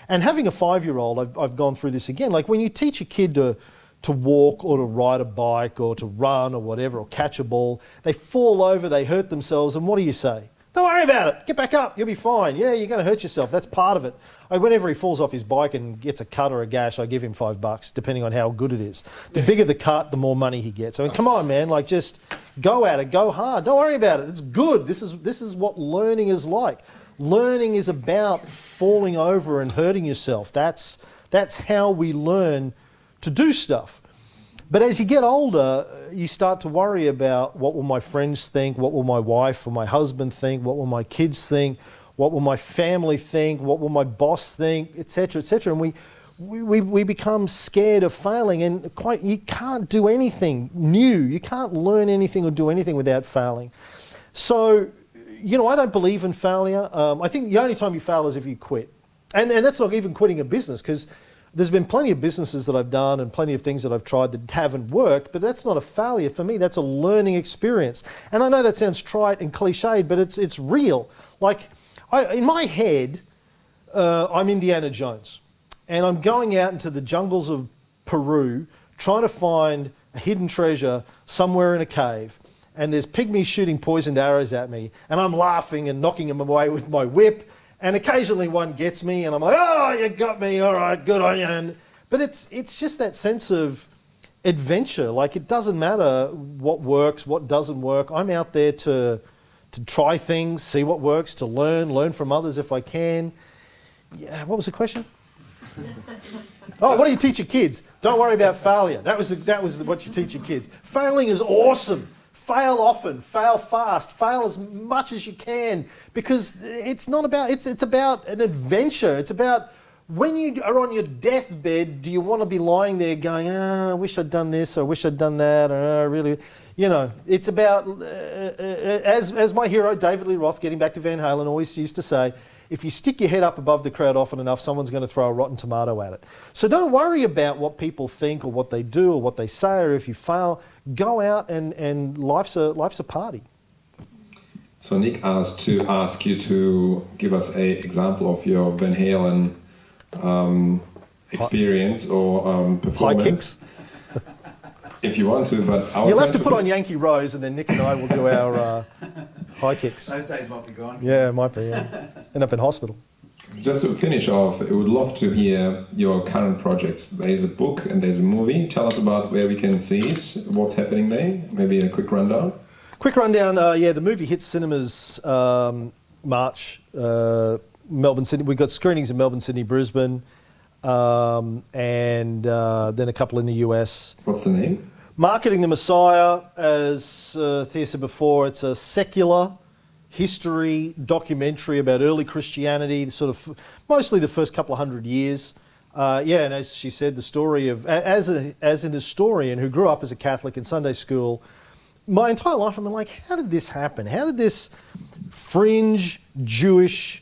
And having a 5-year-old, I've gone through this again. Like, when you teach a kid to walk or to ride a bike or to run or whatever, or catch a ball, they fall over, they hurt themselves, and what do you say? Don't worry about it. Get back up. You'll be fine. Yeah, you're going to hurt yourself. That's part of it. Whenever he falls off his bike and gets a cut or a gash, I give him $5, depending on how good it is. The bigger the cut, the more money he gets. I mean, come on, man. Like, just go at it. Go hard. Don't worry about it. It's good. This is what learning is like. Learning is about falling over and hurting yourself. That's how we learn to do stuff. But as you get older, you start to worry about, what will my friends think? What will my wife or my husband think? What will my kids think? What will my family think? What will my boss think? Etc., etc. And we become scared of failing, and you can't do anything new. You can't learn anything or do anything without failing. So, I don't believe in failure. I think the only time you fail is if you quit. And that's not even quitting a business, because there's been plenty of businesses that I've done and plenty of things that I've tried that haven't worked, but that's not a failure for me. That's a learning experience. And I know that sounds trite and cliched, but it's real. Like, in my head, I'm Indiana Jones, and I'm going out into the jungles of Peru trying to find a hidden treasure somewhere in a cave, and there's pygmies shooting poisoned arrows at me, and I'm laughing and knocking them away with my whip. And occasionally one gets me, and I'm like, oh, you got me, all right, good on you. But it's just that sense of adventure. Like, it doesn't matter what works, what doesn't work. I'm out there to try things, see what works, to learn from others if I can. Yeah, what was the question? Oh, what do you teach your kids? Don't worry about failure. That was what you teach your kids. Failing is awesome. Fail often, fail fast, fail as much as you can, because it's not about, it's about an adventure. It's about when you are on your deathbed, do you want to be lying there going, I wish I'd done this, or I wish I'd done that, or really, you know, it's about, as my hero David Lee Roth, getting back to Van Halen, always used to say, if you stick your head up above the crowd often enough, someone's going to throw a rotten tomato at it. So don't worry about what people think or what they do or what they say, or if you fail, go out and life's a party. So Nick asked to ask you to give us an example of your Van Halen experience or performance. High kicks? If you want to, but you'll have to put on Yankee Rose, and then Nick and I will do our high kicks. Those days might be gone. Yeah, it might be. Yeah. End up in hospital. Just to finish off, I would love to hear your current projects. There's a book and there's a movie. Tell us about where we can see it, what's happening there. Maybe a quick rundown. Quick rundown. Yeah, the movie hits cinemas March. Melbourne, Sydney. We've got screenings in Melbourne, Sydney, Brisbane, and then a couple in the US. What's the name? Marketing the Messiah, as Thea said before, it's a secular history documentary about early Christianity, sort of mostly the first couple of hundred years. Yeah, and as she said, the story of, as an historian who grew up as a Catholic in Sunday school, my entire life I've been like, how did this happen? How did this fringe Jewish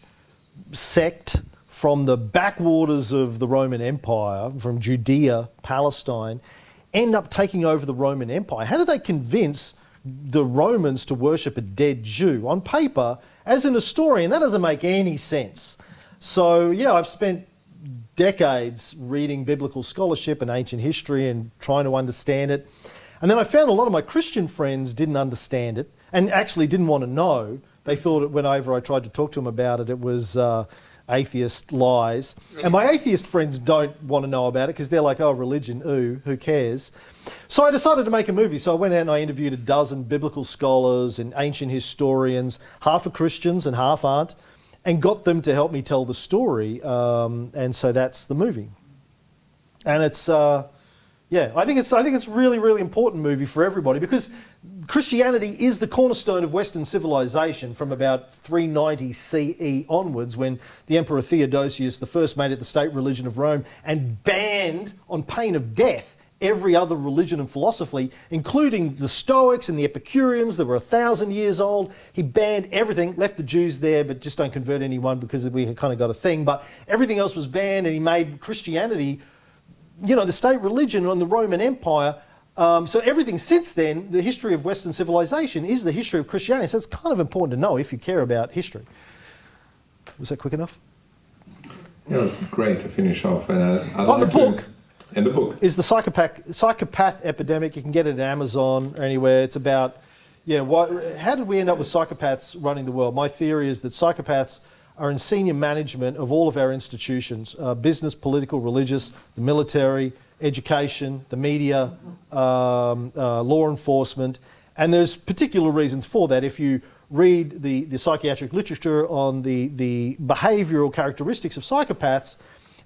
sect from the backwaters of the Roman Empire, from Judea, Palestine, end up taking over the Roman Empire? How did they convince the Romans to worship a dead Jew? On paper, as an historian, that doesn't make any sense. So yeah, I've spent decades reading biblical scholarship and ancient history and trying to understand it. And then I found a lot of my Christian friends didn't understand it and actually didn't want to know. They thought it, whenever I tried to talk to them about it, it was atheist lies. And my atheist friends don't want to know about it because they're like, oh, religion, ooh, who cares? So I decided to make a movie. So I went out and I interviewed a dozen biblical scholars and ancient historians, half are Christians and half aren't, and got them to help me tell the story. And so that's the movie. And it's, yeah, I think it's really, really important movie for everybody because Christianity is the cornerstone of Western civilization from about 390 CE onwards, when the Emperor Theodosius I made it the state religion of Rome and banned, on pain of death, every other religion and philosophy, including the Stoics and the Epicureans that were 1,000 years old. He banned everything, left the Jews there, but just don't convert anyone because we had kind of got a thing. But everything else was banned, and he made Christianity, you know, the state religion on the Roman Empire. So everything since then, the history of Western civilization is the history of Christianity. So it's kind of important to know if you care about history. Was that quick enough? Yeah, it was great to finish off. And the book. And the book is the Psychopath Epidemic. You can get it at Amazon or anywhere. It's about, yeah, how did we end up with psychopaths running the world? My theory is that psychopaths are in senior management of all of our institutions, business, political, religious, the military, education, the media, law enforcement. And there's particular reasons for that. If you read the psychiatric literature on the behavioural characteristics of psychopaths,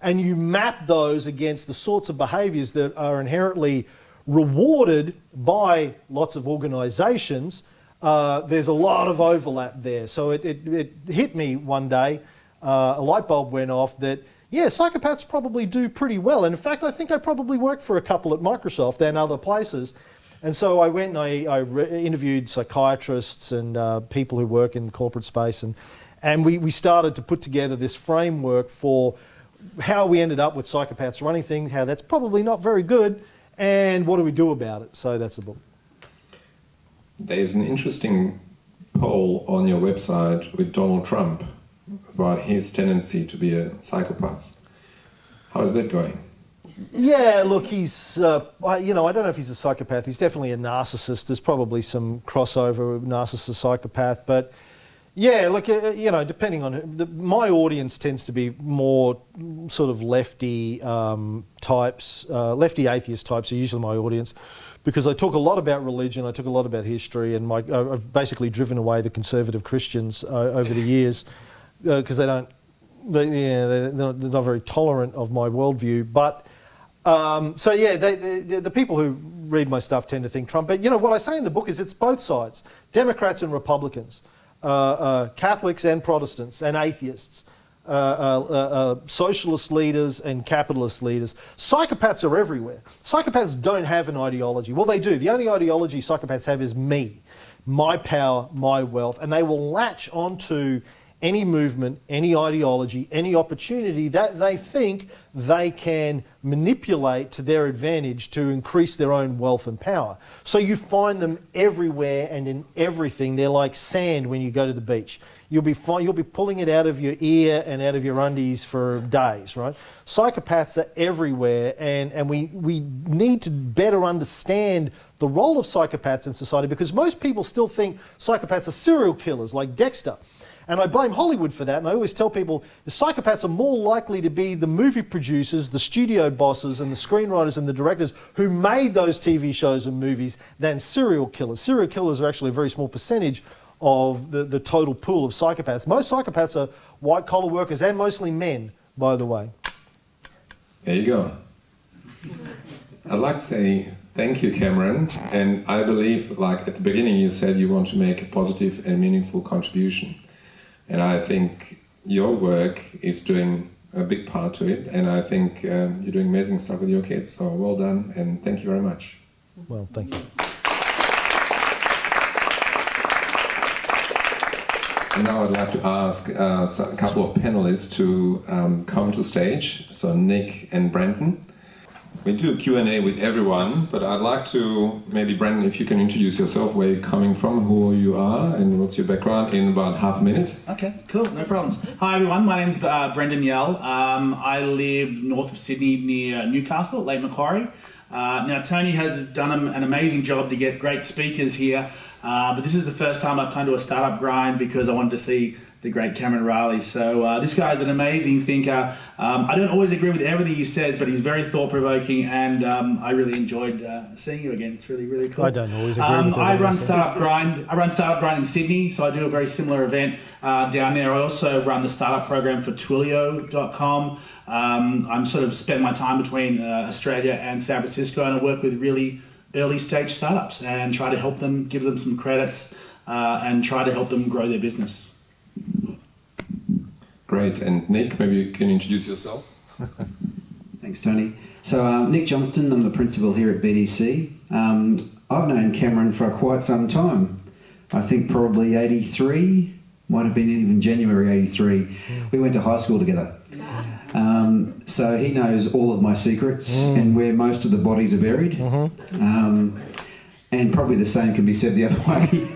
and you map those against the sorts of behaviours that are inherently rewarded by lots of organisations, there's a lot of overlap there. So it hit me one day, a light bulb went off that, yeah, psychopaths probably do pretty well. And in fact, I think I probably worked for a couple at Microsoft and other places. And so I went and I interviewed psychiatrists and people who work in the corporate space. And we started to put together this framework for how we ended up with psychopaths running things, how that's probably not very good, and what do we do about it. So that's the book. There's an interesting poll on your website with Donald Trump about his tendency to be a psychopath. How is that going? Yeah, look, he's, you know, I don't know if he's a psychopath. He's definitely a narcissist. There's probably some crossover of narcissist psychopath. But yeah, look, you know, depending on my audience tends to be more sort of lefty types, lefty atheist types are usually my audience, because I talk a lot about religion, I talk a lot about history, and I've basically driven away the conservative Christians over the years because they're not very tolerant of my worldview. But so yeah, the people who read my stuff tend to think Trump. But you know what I say in the book is it's both sides, Democrats and Republicans, Catholics and Protestants and atheists. socialist leaders and capitalist leaders. Psychopaths are everywhere. Psychopaths don't have an ideology. Well, they do. The only ideology psychopaths have is me, my power, my wealth, and they will latch onto any movement, any ideology, any opportunity that they think they can manipulate to their advantage to increase their own wealth and power. So you find them everywhere and in everything. They're like sand when you go to the beach. You'll be pulling it out of your ear and out of your undies for days, right? Psychopaths are everywhere, and we need to better understand the role of psychopaths in society, because most people still think psychopaths are serial killers like Dexter. And I blame Hollywood for that, and I always tell people the psychopaths are more likely to be the movie producers, the studio bosses, and the screenwriters and the directors who made those TV shows and movies than serial killers. Serial killers are actually a very small percentage of the total pool of psychopaths. Most psychopaths are white-collar workers, and mostly men, by the way. There you go. I'd like to say thank you, Cameron. And I believe, like at the beginning, you said you want to make a positive and meaningful contribution. And I think your work is doing a big part to it. And I think you're doing amazing stuff with your kids. So well done, and thank you very much. Well, thank you. And now I'd like to ask a couple of panelists to come to stage. So Nick and Brandon. We do a Q&A with everyone, but I'd like to, maybe Brandon, if you can introduce yourself, where you're coming from, who you are, and what's your background in about half a minute. Okay, cool, no problems. Hi everyone, my name's Brendan Yell. I live north of Sydney near Newcastle, Lake Macquarie. Now Tony has done an amazing job to get great speakers here, but this is the first time I've come to a startup grind because I wanted to see the great Cameron Reilly. So this guy's an amazing thinker. I don't always agree with everything he says, but he's very thought-provoking, and I really enjoyed seeing you again. It's really, really cool. I don't always agree with I run Startup Grind. I run Startup Grind in Sydney, so I do a very similar event down there. I also run the startup program for Twilio.com. I'm sort of spend my time between Australia and San Francisco, and I work with really early-stage startups and try to help them, give them some credits, and try to help them grow their business. Great. And Nick, maybe you can introduce yourself. Thanks, Tony. So Nick Johnston, I'm the principal here at BDC. I've known Cameron for quite some time. I think probably 83, might have been even January 83. We went to high school together. So he knows all of my secrets and where most of the bodies are buried. And probably the same can be said the other way.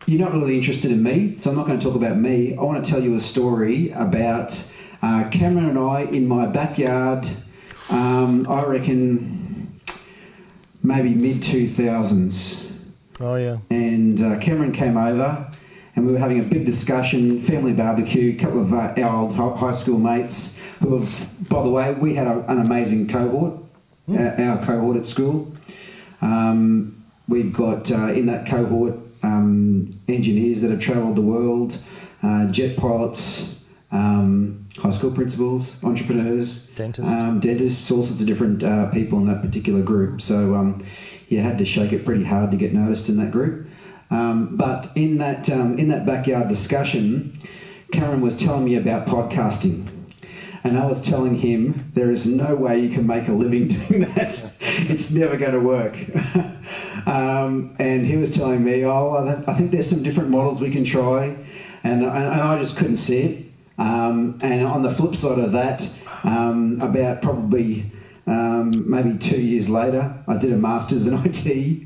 You're not really interested in me, so I'm not going to talk about me. I want to tell you a story about Cameron and I in my backyard, I reckon maybe mid-2000s. Oh, yeah. And Cameron came over and we were having a big discussion, family barbecue, a couple of our old high school mates who have, by the way, we had an amazing cohort, our cohort at school. We've got in that cohort engineers that have travelled the world, jet pilots, high school principals, entrepreneurs, dentists, all sorts of different people in that particular group. So you had to shake it pretty hard to get noticed in that group. But in that backyard discussion, Cameron was telling me about podcasting. And I was telling him, there is no way you can make a living doing that. It's never going to work. And he was telling me, I think there's some different models we can try. And I just couldn't see it. And on the flip side of that, about probably maybe 2 years later, I did a master's in IT.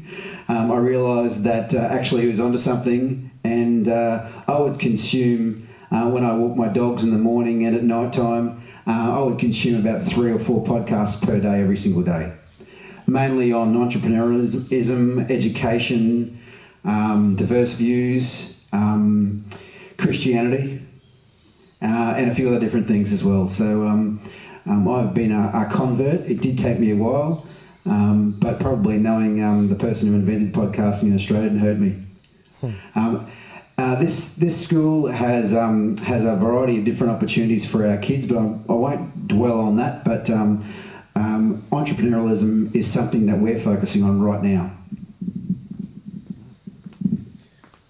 I realised that actually he was onto something, and I would consume, when I walk my dogs in the morning and at night time, I would consume about 3 or 4 podcasts per day every single day. Mainly on entrepreneurialism, education, diverse views, Christianity, and a few other different things as well. So I've been a convert. It did take me a while, but probably knowing the person who invented podcasting in Australia didn't hurt me. This school has a variety of different opportunities for our kids, but I won't dwell on that. But entrepreneurialism is something that we're focusing on right now.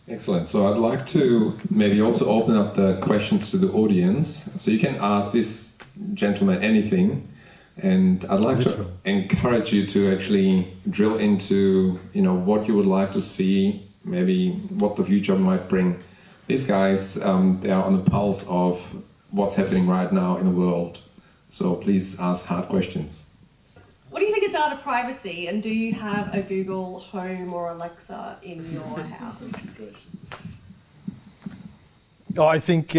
Excellent. So I'd like to maybe also open up the questions to the audience. So you can ask this gentleman anything, and I'd like to encourage you to actually drill into, what you would like to see, maybe what the future might bring. These guys, they are on the pulse of what's happening right now in the world. So please ask hard questions. What do you think of data privacy, and do you have a Google Home or Alexa in your house? I think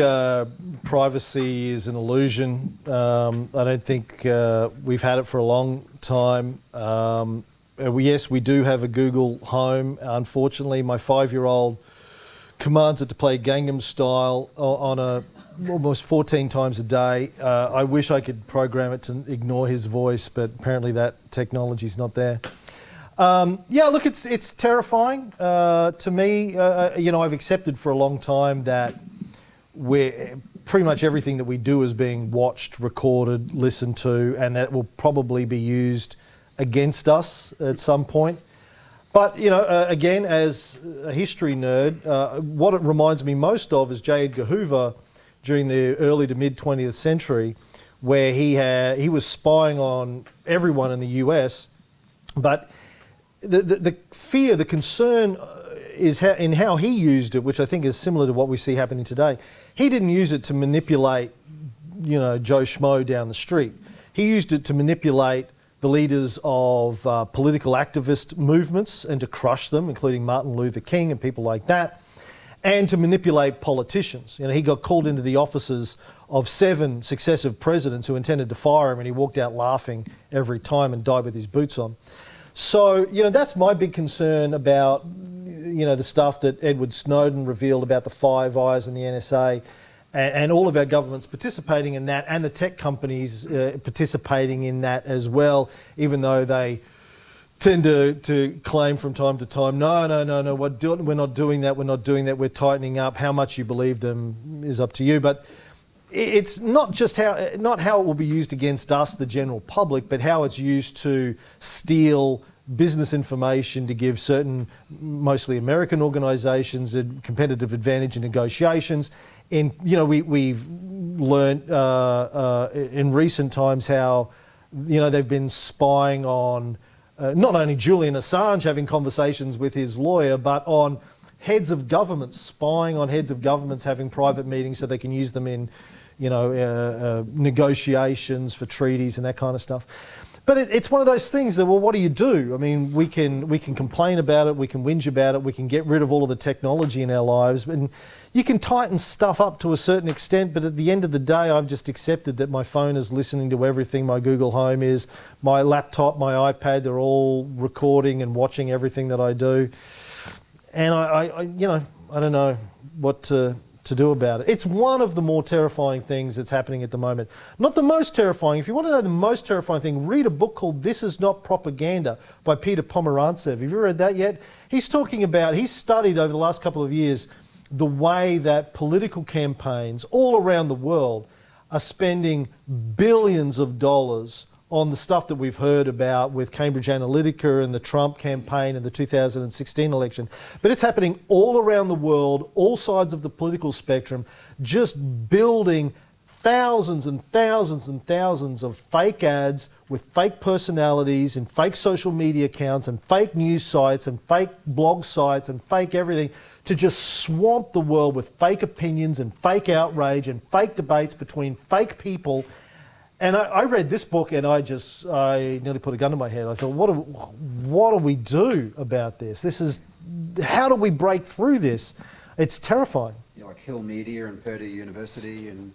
privacy is an illusion. I don't think we've had it for a long time. Yes, we do have a Google Home. Unfortunately, my 5-year-old commands it to play Gangnam Style on almost 14 times a day. I wish I could program it to ignore his voice, but apparently that technology's not there. Look, it's terrifying to me. I've accepted for a long time that pretty much everything that we do is being watched, recorded, listened to, and that will probably be used against us at some point. But, again, as a history nerd, what it reminds me most of is J. Edgar Hoover during the early to mid 20th century, where he was spying on everyone in the US. But the fear, the concern is in how he used it, which I think is similar to what we see happening today. He didn't use it to manipulate, Joe Schmo down the street. He used it to manipulate the leaders of political activist movements and to crush them, including Martin Luther King and people like that, and to manipulate politicians. He got called into the offices of 7 successive presidents who intended to fire him, and he walked out laughing every time and died with his boots on. So, that's my big concern about, the stuff that Edward Snowden revealed about the Five Eyes and the NSA, and all of our governments participating in that, and the tech companies participating in that as well, even though they tend to claim from time to time, no, we're not doing that, we're tightening up. How much you believe them is up to you. But it's not just how it will be used against us, the general public, but how it's used to steal business information to give certain, mostly American organisations, a competitive advantage in negotiations. We've learned in recent times how they've been spying on not only Julian Assange having conversations with his lawyer, but on heads of governments, spying on heads of governments having private meetings so they can use them in negotiations for treaties and that kind of stuff. But it's one of those things that, well, what do you do? I mean, we can complain about it, we can whinge about it, we can get rid of all of the technology in our lives, and you can tighten stuff up to a certain extent, but at the end of the day, I've just accepted that my phone is listening to everything, my Google Home is, my laptop, my iPad, they're all recording and watching everything that I do. And I don't know what to do about it. It's one of the more terrifying things that's happening at the moment. Not the most terrifying. If you want to know the most terrifying thing, read a book called This Is Not Propaganda by Peter Pomerantsev. Have you read that yet? He's studied over the last couple of years the way that political campaigns all around the world are spending billions of dollars on the stuff that we've heard about with Cambridge Analytica and the Trump campaign and the 2016 election. But it's happening all around the world, all sides of the political spectrum, just building thousands and thousands and thousands of fake ads with fake personalities and fake social media accounts and fake news sites and fake blog sites and fake everything to just swamp the world with fake opinions and fake outrage and fake debates between fake people. And I read this book and I nearly put a gun to my head. I thought, what do we do about this? How do we break through this? It's terrifying. Like Hill Media and Purdue University and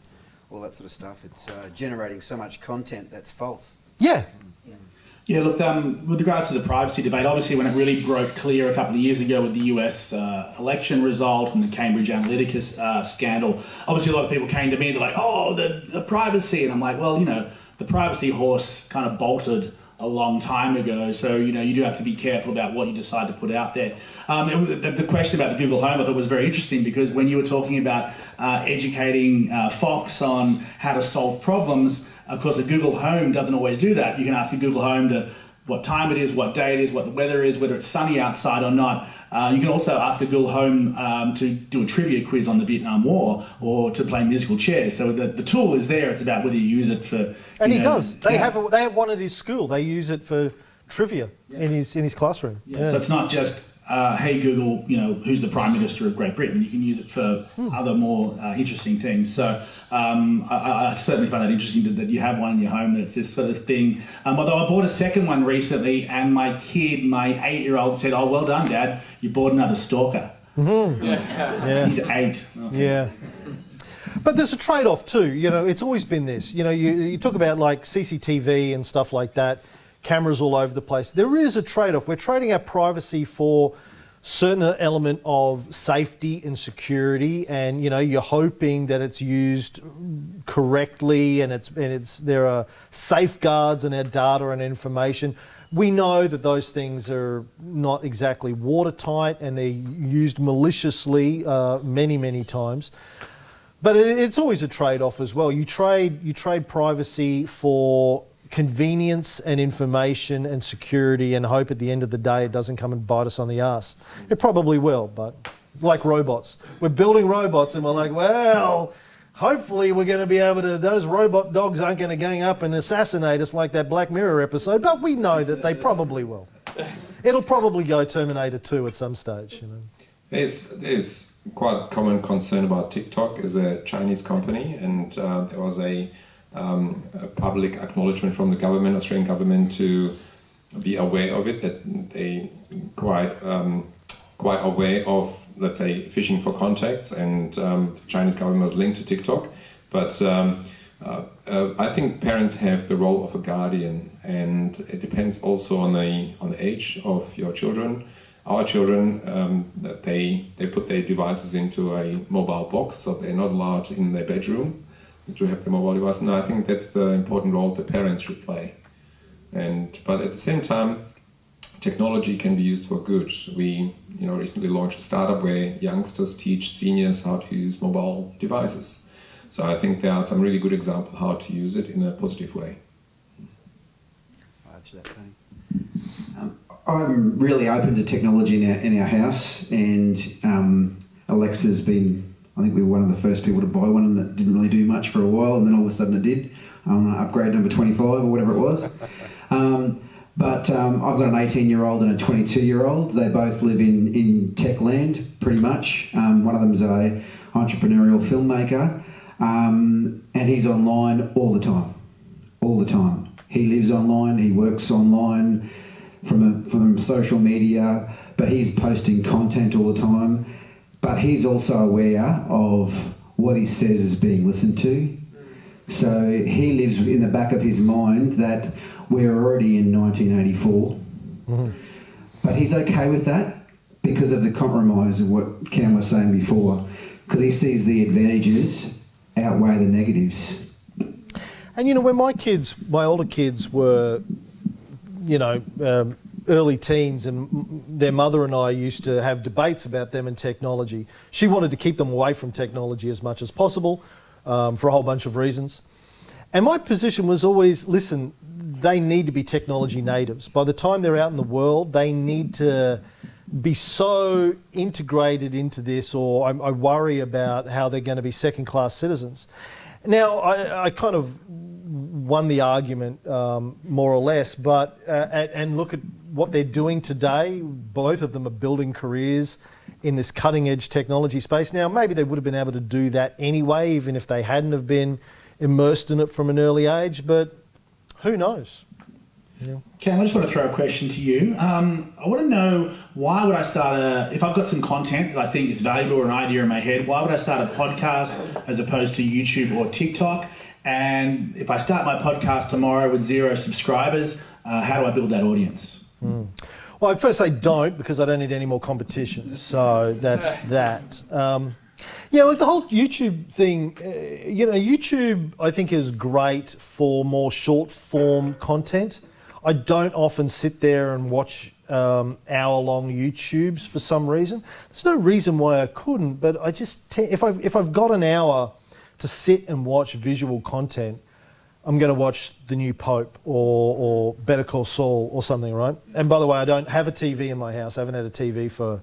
all that sort of stuff. It's generating so much content that's false. Yeah. Yeah, look, with regards to the privacy debate, obviously when it really broke clear a couple of years ago with the US election result and the Cambridge Analytica scandal, obviously a lot of people came to me, they're like, oh, the privacy. And I'm like, well, the privacy horse kind of bolted a long time ago, so you do have to be careful about what you decide to put out there. The question about the Google Home I thought was very interesting, because when you were talking about educating Fox on how to solve problems, of course, a Google Home doesn't always do that. You can ask a Google Home to what time it is, what day it is, what the weather is, whether it's sunny outside or not. You can also ask a Google Home to do a trivia quiz on the Vietnam War or to play musical chairs. So the tool is there. It's about whether you use it for. And he does. They have one at his school. They use it for trivia in his classroom. Yeah. So it's not just hey Google, who's the Prime Minister of Great Britain. You can use it for other more interesting things. So I certainly find that interesting that you have one in your home that's this sort of thing. Although I bought a second one recently, and my 8-year-old said, "Oh, well done, Dad, you bought another stalker." Mm-hmm. Yeah. He's 8. Okay. Yeah. But there's a trade-off too. It's always been this. You talk about like CCTV and stuff like that. Cameras all over the place. There is a trade-off. We're trading our privacy for certain element of safety and security, and you're hoping that it's used correctly, and there are safeguards in our data and information. We know that those things are not exactly watertight, and they're used maliciously many times. But it's always a trade-off as well. You trade privacy for convenience and information and security, and hope at the end of the day it doesn't come and bite us on the ass. It probably will, but like robots. We're building robots and we're like, well, hopefully we're going to be able to, those robot dogs aren't going to gang up and assassinate us like that Black Mirror episode, but we know that they probably will. It'll probably go Terminator 2 at some stage. There's quite common concern about TikTok as a Chinese company, and there was a public acknowledgement from the government, Australian government, to be aware of it, that they quite aware of, let's say, fishing for contacts, and the Chinese government was linked to TikTok. But I think parents have the role of a guardian, and it depends also on the age of your children. Our children, that they put their devices into a mobile box, so they're not allowed in their bedroom to have the mobile device. And I think that's the important role the parents should play. But at the same time, technology can be used for good. We recently launched a startup where youngsters teach seniors how to use mobile devices. So I think there are some really good examples how to use it in a positive way. Answer that, Tony. I'm really open to technology in our house, and Alexa's been, I think we were one of the first people to buy one, and that didn't really do much for a while, and then all of a sudden it did. Upgrade number 25 or whatever it was. But I've got an 18-year-old and a 22-year-old. They both live in tech land, pretty much. One of them's a entrepreneurial filmmaker, and he's online all the time. He lives online, he works online from social media, but he's posting content all the time. But he's also aware of what he says is being listened to. So he lives in the back of his mind that we're already in 1984. Mm-hmm. But he's okay with that because of the compromise of what Cam was saying before, because he sees the advantages outweigh the negatives. And when my older kids were, early teens, and their mother and I used to have debates about them and technology. She wanted to keep them away from technology as much as possible for a whole bunch of reasons. And my position was always, listen, they need to be technology natives. By the time they're out in the world, they need to be so integrated into this, or I worry about how they're going to be second-class citizens. Now, I kind of won the argument more or less, but and look at what they're doing today. Both of them are building careers in this cutting-edge technology space. Now, maybe they would have been able to do that anyway, even if they hadn't have been immersed in it from an early age, but who knows? Cam, I just want to throw a question to you. I want to know, why would I start if I've got some content that I think is valuable or an idea in my head, why would I start a podcast as opposed to YouTube or TikTok? And if I start my podcast tomorrow with 0 subscribers, how do I build that audience? Well, I'd first say don't, because I don't need any more competition. So that's that. Like the whole YouTube thing, YouTube I think is great for more short form content. I don't often sit there and watch hour-long YouTubes for some reason. There's no reason why I couldn't, but I just if I've got an hour to sit and watch visual content, I'm going to watch the new Pope or Better Call Saul or something, right? And by the way, I don't have a TV in my house. I haven't had a TV for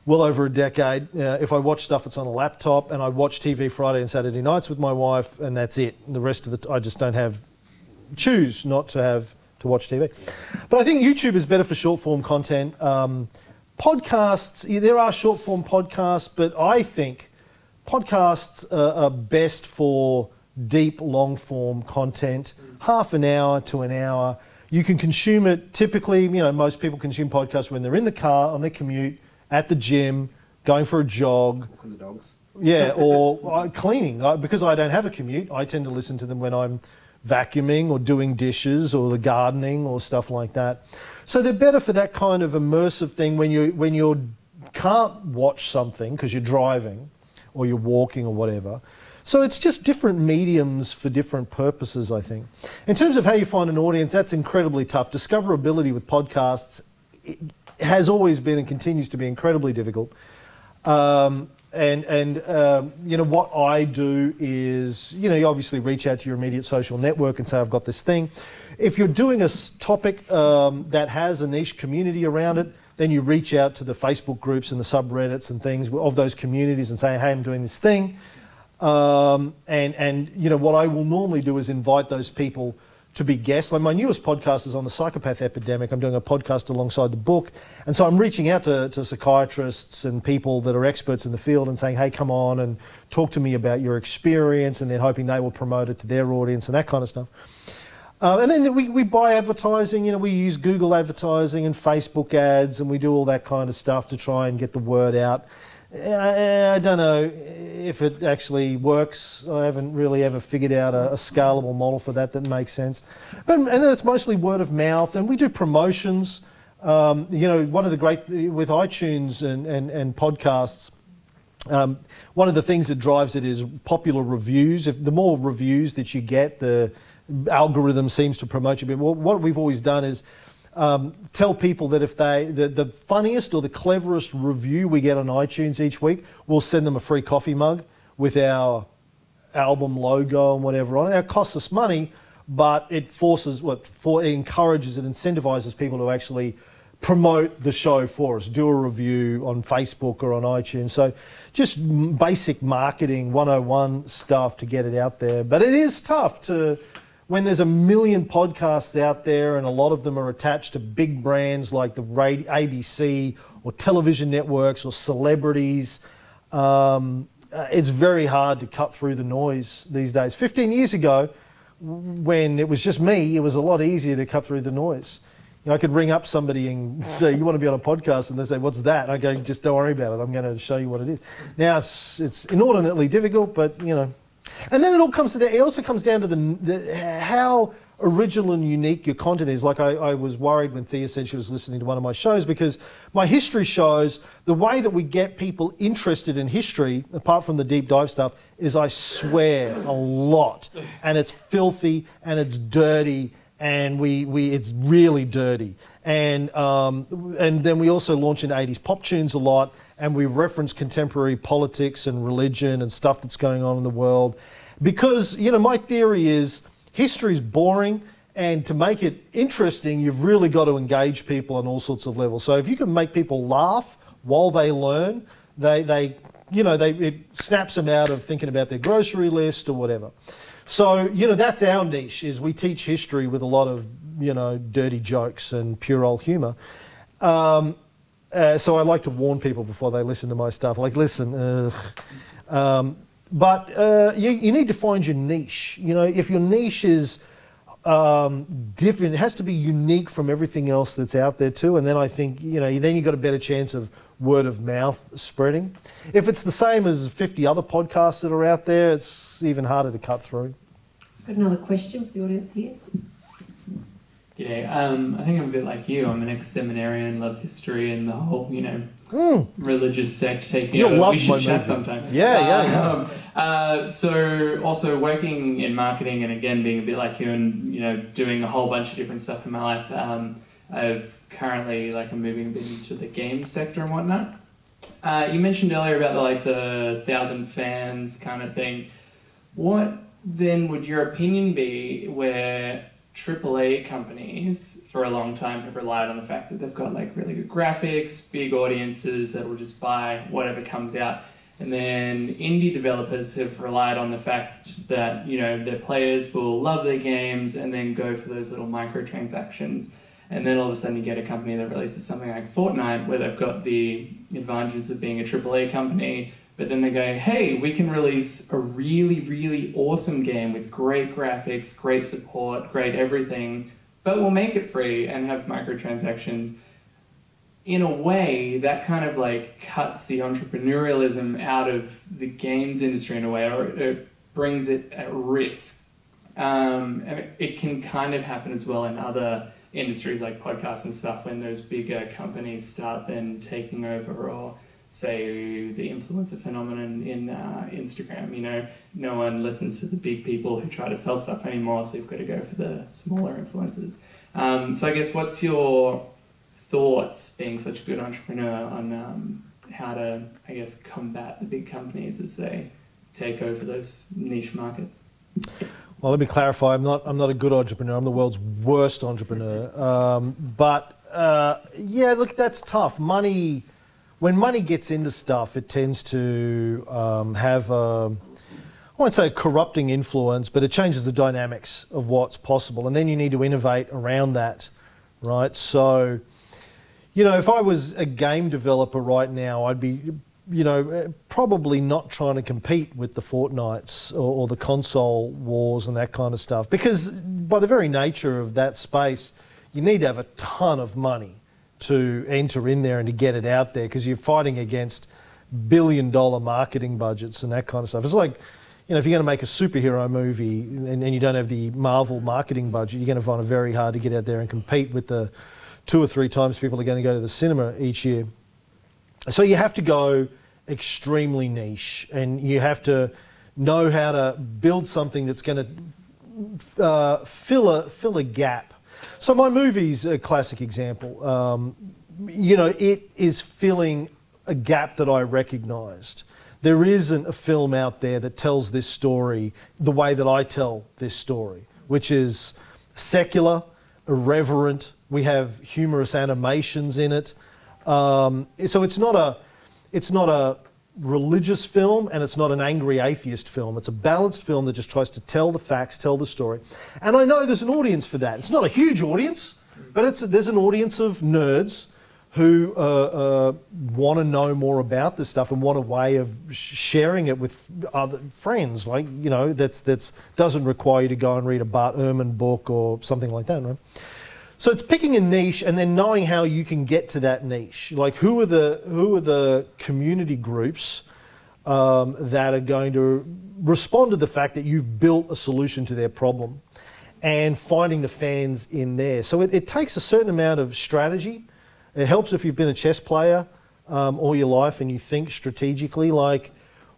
well over a decade. If I watch stuff, it's on a laptop, and I watch TV Friday and Saturday nights with my wife, and that's it. And the rest of I just choose not to watch TV. But I think YouTube is better for short form content. Podcasts, there are short form podcasts, but I think podcasts are best for deep, long form content, half an hour to an hour. You can consume it typically, most people consume podcasts when they're in the car, on their commute, at the gym, going for a jog. Walking the dogs. Yeah, or cleaning. Because I don't have a commute, I tend to listen to them when I'm vacuuming or doing dishes or the gardening or stuff like that. So they're better for that kind of immersive thing when you can't watch something because you're driving or you're walking or whatever. So it's just different mediums for different purposes, I think. In terms of how you find an audience, that's incredibly tough. Discoverability with podcasts has always been and continues to be incredibly difficult. What I do is, you obviously reach out to your immediate social network and say, I've got this thing. If you're doing a topic that has a niche community around it, then you reach out to the Facebook groups and the subreddits and things of those communities and say, hey, I'm doing this thing. What I will normally do is invite those people to be guests. Like my newest podcast is on the Psychopath Epidemic. I'm doing a podcast alongside the book. And so I'm reaching out to psychiatrists and people that are experts in the field and saying, hey, come on and talk to me about your experience, and then hoping they will promote it to their audience and that kind of stuff. And then we buy advertising, we use Google advertising and Facebook ads, and we do all that kind of stuff to try and get the word out. I don't know if it actually works. I haven't really ever figured out a scalable model for that makes sense. And then it's mostly word of mouth, and we do promotions. One of the great with iTunes and podcasts, one of the things that drives it is popular reviews. If the more reviews that you get, the algorithm seems to promote you a bit. Well, what we've always done is tell people that if the funniest or the cleverest review we get on iTunes each week, we'll send them a free coffee mug with our album logo and whatever on it. It costs us money, but it encourages, it incentivizes people to actually promote the show for us, do a review on Facebook or on iTunes. So just basic marketing 101 stuff to get it out there. But it is tough when there's a million podcasts out there and a lot of them are attached to big brands like the ABC or television networks or celebrities. It's very hard to cut through the noise these days. 15 years ago, when it was just me, it was a lot easier to cut through the noise. I could ring up somebody and say, you want to be on a podcast? And they say, what's that? And I go, just don't worry about it. I'm going to show you what it is. Now, it's inordinately difficult, but, And then it also comes down to how original and unique your content is. Like I was worried when Thea said she was listening to one of my shows, because my history shows, the way that we get people interested in history, apart from the deep dive stuff, is I swear a lot. And it's filthy and it's dirty, and it's really dirty. And then we also launch into 80s pop tunes a lot, and we reference contemporary politics and religion and stuff that's going on in the world. Because, my theory is history's boring, and to make it interesting, you've really got to engage people on all sorts of levels. So if you can make people laugh while they learn, it snaps them out of thinking about their grocery list or whatever. So, that's our niche, is we teach history with a lot of, dirty jokes and puerile humour. So I like to warn people before they listen to my stuff, like, listen, but you need to find your niche. If your niche is different, it has to be unique from everything else that's out there too. And then I think, then you've got a better chance of word of mouth spreading. If it's the same as 50 other podcasts that are out there, it's even harder to cut through. Got another question for the audience here. G'day. I think I'm a bit like you. I'm an ex-seminarian, love history and the whole, religious sect taking over. We should chat sometime. Yeah. So also working in marketing, and again being a bit like you, and doing a whole bunch of different stuff in my life. I've currently I'm moving a bit into the game sector and whatnot. You mentioned earlier about the 1,000 fans kind of thing. What then would your opinion be where AAA companies for a long time have relied on the fact that they've got like really good graphics, big audiences that will just buy whatever comes out, and then indie developers have relied on the fact that, you know, their players will love their games and then go for those little microtransactions, and then all of a sudden you get a company that releases something like Fortnite where they've got the advantages of being a AAA company, but then they go, hey, we can release a really, really awesome game with great graphics, great support, great everything, but we'll make it free and have microtransactions. In a way, that kind of like cuts the entrepreneurialism out of the games industry in a way, or it brings it at risk. And it can kind of happen as well in other industries like podcasts and stuff, when those bigger companies start then taking over, or say the influencer phenomenon in Instagram. You know, no one listens to the big people who try to sell stuff anymore, so you've got to go for the smaller influencers. So I guess what's your thoughts, being such a good entrepreneur, on how to, I guess, combat the big companies as they take over those niche markets? Well, let me clarify. I'm not a good entrepreneur. I'm the world's worst entrepreneur. Yeah, look, that's tough. When money gets into stuff, it tends to have I won't say a corrupting influence, but it changes the dynamics of what's possible. And then you need to innovate around that, right? So, you know, if I was a game developer right now, I'd be, you know, probably not trying to compete with the Fortnites or the console wars and that kind of stuff. Because by the very nature of that space, you need to have a ton of money to enter in there and to get it out there, because you're fighting against billion-dollar marketing budgets and that kind of stuff. It's like, you know, if you're going to make a superhero movie and you don't have the Marvel marketing budget, you're going to find it very hard to get out there and compete with the 2 or 3 times people are going to go to the cinema each year. So you have to go extremely niche, and you have to know how to build something that's going to fill a gap. So my movie's a classic example. You know, it is filling a gap that I recognised. There isn't a film out there that tells this story the way that I tell this story, which is secular, irreverent. We have humorous animations in it. So it's not a religious film, and it's not an angry atheist film. It's a balanced film that just tries to tell the facts, tell the story. And I know there's an audience for that. It's not a huge audience, but there's an audience of nerds who want to know more about this stuff and want a way of sharing it with other friends. Like, you know, that's doesn't require you to go and read a Bart Ehrman book or something like that, right? So it's picking a niche and then knowing how you can get to that niche. Like, who are the community groups that are going to respond to the fact that you've built a solution to their problem, and finding the fans in there. So it takes a certain amount of strategy. It helps if you've been a chess player all your life and you think strategically, like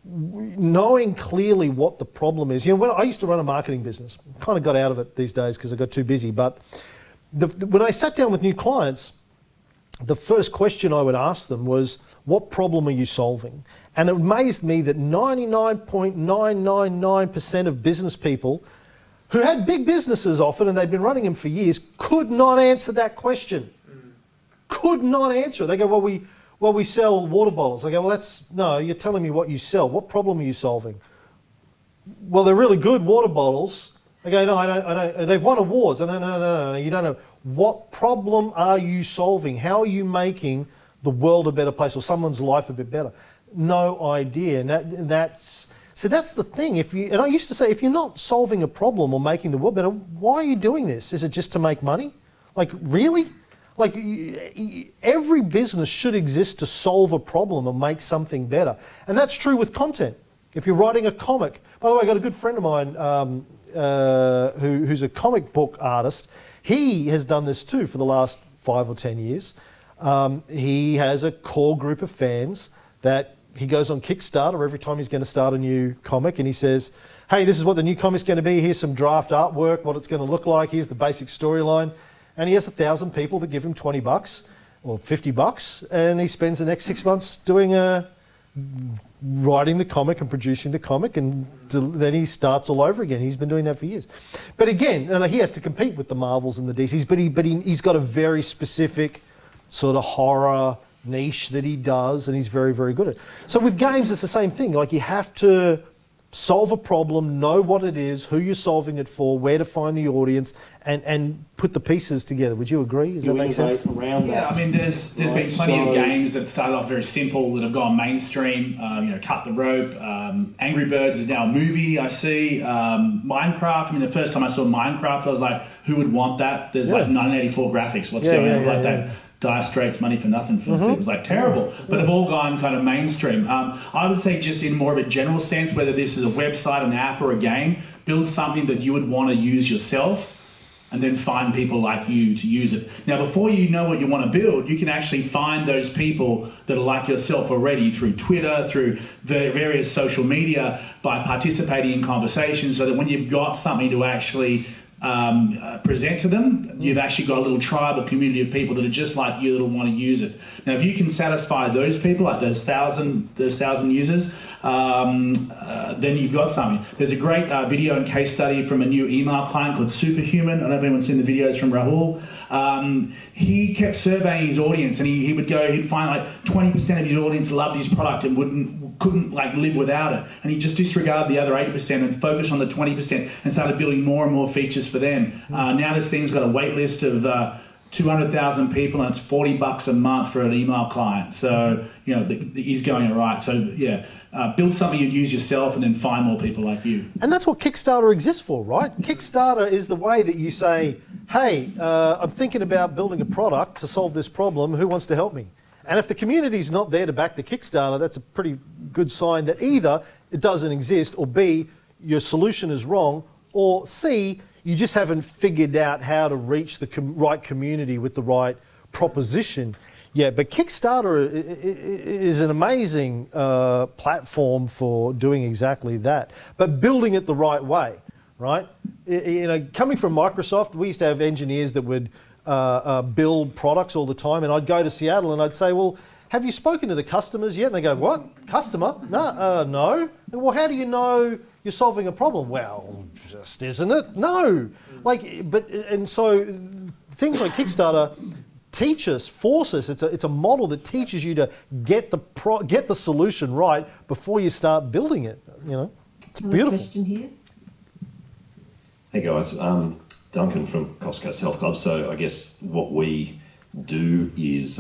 knowing clearly what the problem is. You know, when I used to run a marketing business, kind of got out of it these days because I got too busy, but when I sat down with new clients, the first question I would ask them was, what problem are you solving? And it amazed me that 99.999% of business people who had big businesses often, and they'd been running them for years, could not answer that question. Could not answer it. They go, well, we sell water bottles. I go, well, no, you're telling me what you sell. What problem are you solving? Well, they're really good water bottles. I go, no, I don't. They've won awards. No, you don't know. What problem are you solving? How are you making the world a better place or someone's life a bit better? No idea. And that's the thing. And I used to say, if you're not solving a problem or making the world better, why are you doing this? Is it just to make money? Like, really? Like, every business should exist to solve a problem and make something better. And that's true with content. If you're writing a comic, by the way, I got a good friend of mine who's a comic book artist. He has done this too for the last 5 or 10 years. He has a core group of fans that he goes on Kickstarter every time he's going to start a new comic, and he says, hey, this is what the new comic's going to be. Here's some draft artwork, what it's going to look like. Here's the basic storyline. And he has 1,000 people that give him $20 or $50, and he spends the next 6 months doing writing the comic and producing the comic, and then he starts all over again. He's been doing that for years. But again, he has to compete with the Marvels and the DCs, but he's got a very specific sort of horror niche that he does, and he's very, very good at it. So with games, it's the same thing. Like, you have to solve a problem, know what it is, who you're solving it for, where to find the audience, and put the pieces together. Would you agree? Does that make sense? Around Yeah, that. I mean, there's been plenty of games that started off very simple that have gone mainstream. Cut the Rope, Angry Birds is now a movie. I see Minecraft. I mean, the first time I saw Minecraft, I was like, who would want that? There's like 1984 graphics. What's going on like that? Dire Straits, Money for Nothing film. It was like terrible, but have all gone kind of mainstream. I would say, just in more of a general sense, whether this is a website, an app, or a game, build something that you would want to use yourself, and then find people like you to use it. Now, before you know what you want to build, you can actually find those people that are like yourself already through Twitter, through the various social media, by participating in conversations, so that when you've got something to actually present to them, you've actually got a little tribe or community of people that are just like you, that'll want to use it. Now, if you can satisfy those people, like those thousand users, then you've got something. There's a great video and case study from a new email client called Superhuman. I don't know if anyone's seen the videos from Rahul. He kept surveying his audience, and he'd find like 20% of his audience loved his product and couldn't like live without it, and he just disregarded the other 80% and focused on the 20% and started building more and more features for them. Now this thing's got a wait list of 200,000 people, and it's $40 a month for an email client. So he's going all right. So build something you'd use yourself, and then find more people like you. And that's what Kickstarter exists for, right? Kickstarter is the way that you say, hey, I'm thinking about building a product to solve this problem. Who wants to help me? And if the community's not there to back the Kickstarter, that's a pretty good sign that either it doesn't exist, or B, your solution is wrong, or C, you just haven't figured out how to reach the right community with the right proposition. Yeah, but Kickstarter is an amazing platform for doing exactly that, but building it the right way, right? Coming from Microsoft, we used to have engineers that would build products all the time, and I'd go to Seattle and I'd say, well, have you spoken to the customers yet? And they go, what? Customer? No. Well, how do you know you're solving a problem? Well, just isn't it? No. And so things like Kickstarter force us. It's a model that teaches you to get the solution right before you start building it. It's beautiful. Question here. Hey guys, Duncan from Coffs Health Club. So I guess what we do is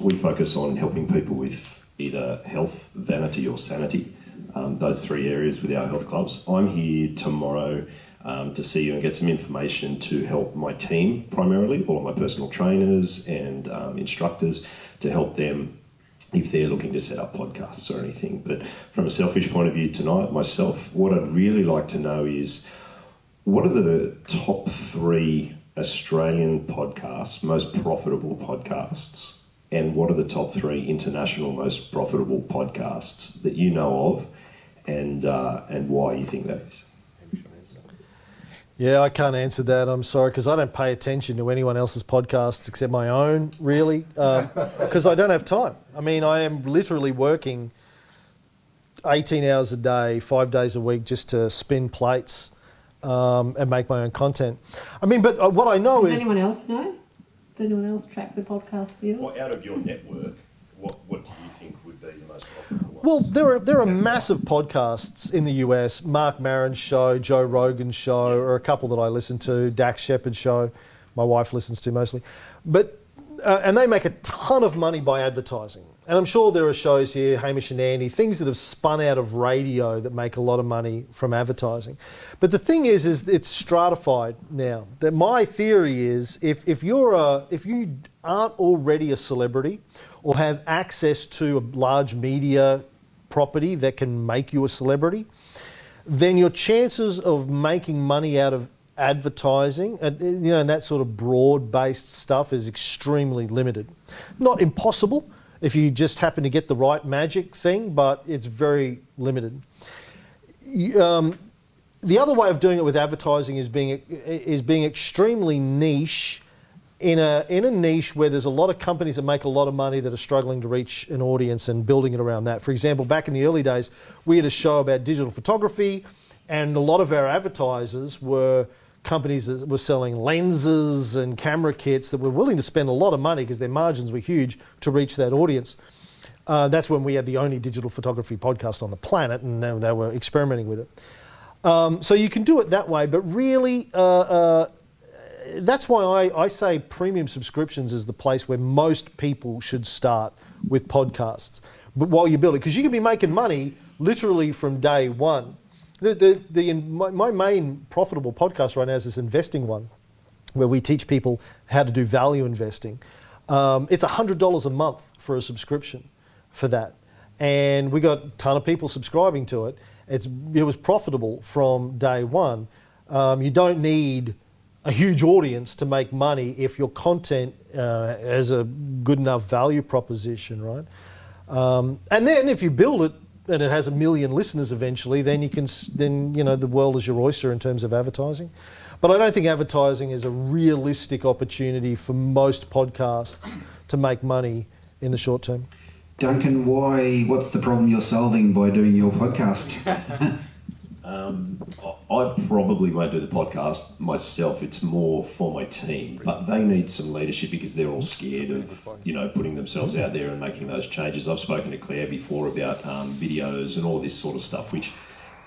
we focus on helping people with either health, vanity or sanity, those three areas with our health clubs. I'm here tomorrow to see you and get some information to help my team, primarily, all of my personal trainers and instructors, to help them if they're looking to set up podcasts or anything. But from a selfish point of view tonight, myself, what I'd really like to know is, what are the top 3 Australian podcasts, most profitable podcasts, and what are the top 3 international most profitable podcasts that you know of, and why you think that is? Yeah, I can't answer that. I'm sorry, because I don't pay attention to anyone else's podcasts except my own, really, because I don't have time. I mean, I am literally working 18 hours a day, 5 days a week, just to spin plates and make my own content. I mean, but what I know is... Does anyone else know? Does anyone else track the podcast for you? Well, out of your network, what do you think would be the most profitable ones? Well, there are massive podcasts in the US. Mark Maron's show, Joe Rogan's show, or a couple that I listen to, Dax Shepard's show, my wife listens to mostly. But and they make a ton of money by advertising. And I'm sure there are shows here, Hamish and Andy, things that have spun out of radio that make a lot of money from advertising. But the thing is it's stratified now. That my theory is, if you aren't already a celebrity or have access to a large media property that can make you a celebrity, then your chances of making money out of advertising and that sort of broad-based stuff is extremely limited. Not impossible if you just happen to get the right magic thing, but it's very limited. The other way of doing it with advertising is being extremely niche in a niche where there's a lot of companies that make a lot of money that are struggling to reach an audience and building it around that. For example, back in the early days, we had a show about digital photography, and a lot of our advertisers were companies that were selling lenses and camera kits that were willing to spend a lot of money because their margins were huge to reach that audience. That's when we had the only digital photography podcast on the planet, and they were experimenting with it. So you can do it that way, but really, that's why I say premium subscriptions is the place where most people should start with podcasts. But while you build it, because you can be making money literally from day one. My main profitable podcast right now is this investing one, where we teach people how to do value investing. It's $100 a month for a subscription for that. And we got a ton of people subscribing to it. It was profitable from day one. You don't need a huge audience to make money if your content has a good enough value proposition, right? And then if you build it and it has 1 million listeners eventually, then the world is your oyster in terms of advertising. But I don't think advertising is a realistic opportunity for most podcasts to make money in the short term. Duncan, what's the problem you're solving by doing your podcast? I probably won't do the podcast myself. It's more for my team, but they need some leadership because they're all scared of, putting themselves out there and making those changes. I've spoken to Claire before about videos and all this sort of stuff, which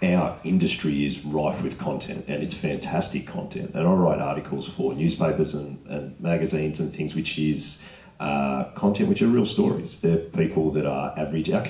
our industry is rife with content, and it's fantastic content. And I write articles for newspapers and magazines and things, which is content which are real stories. They're people that are average. Our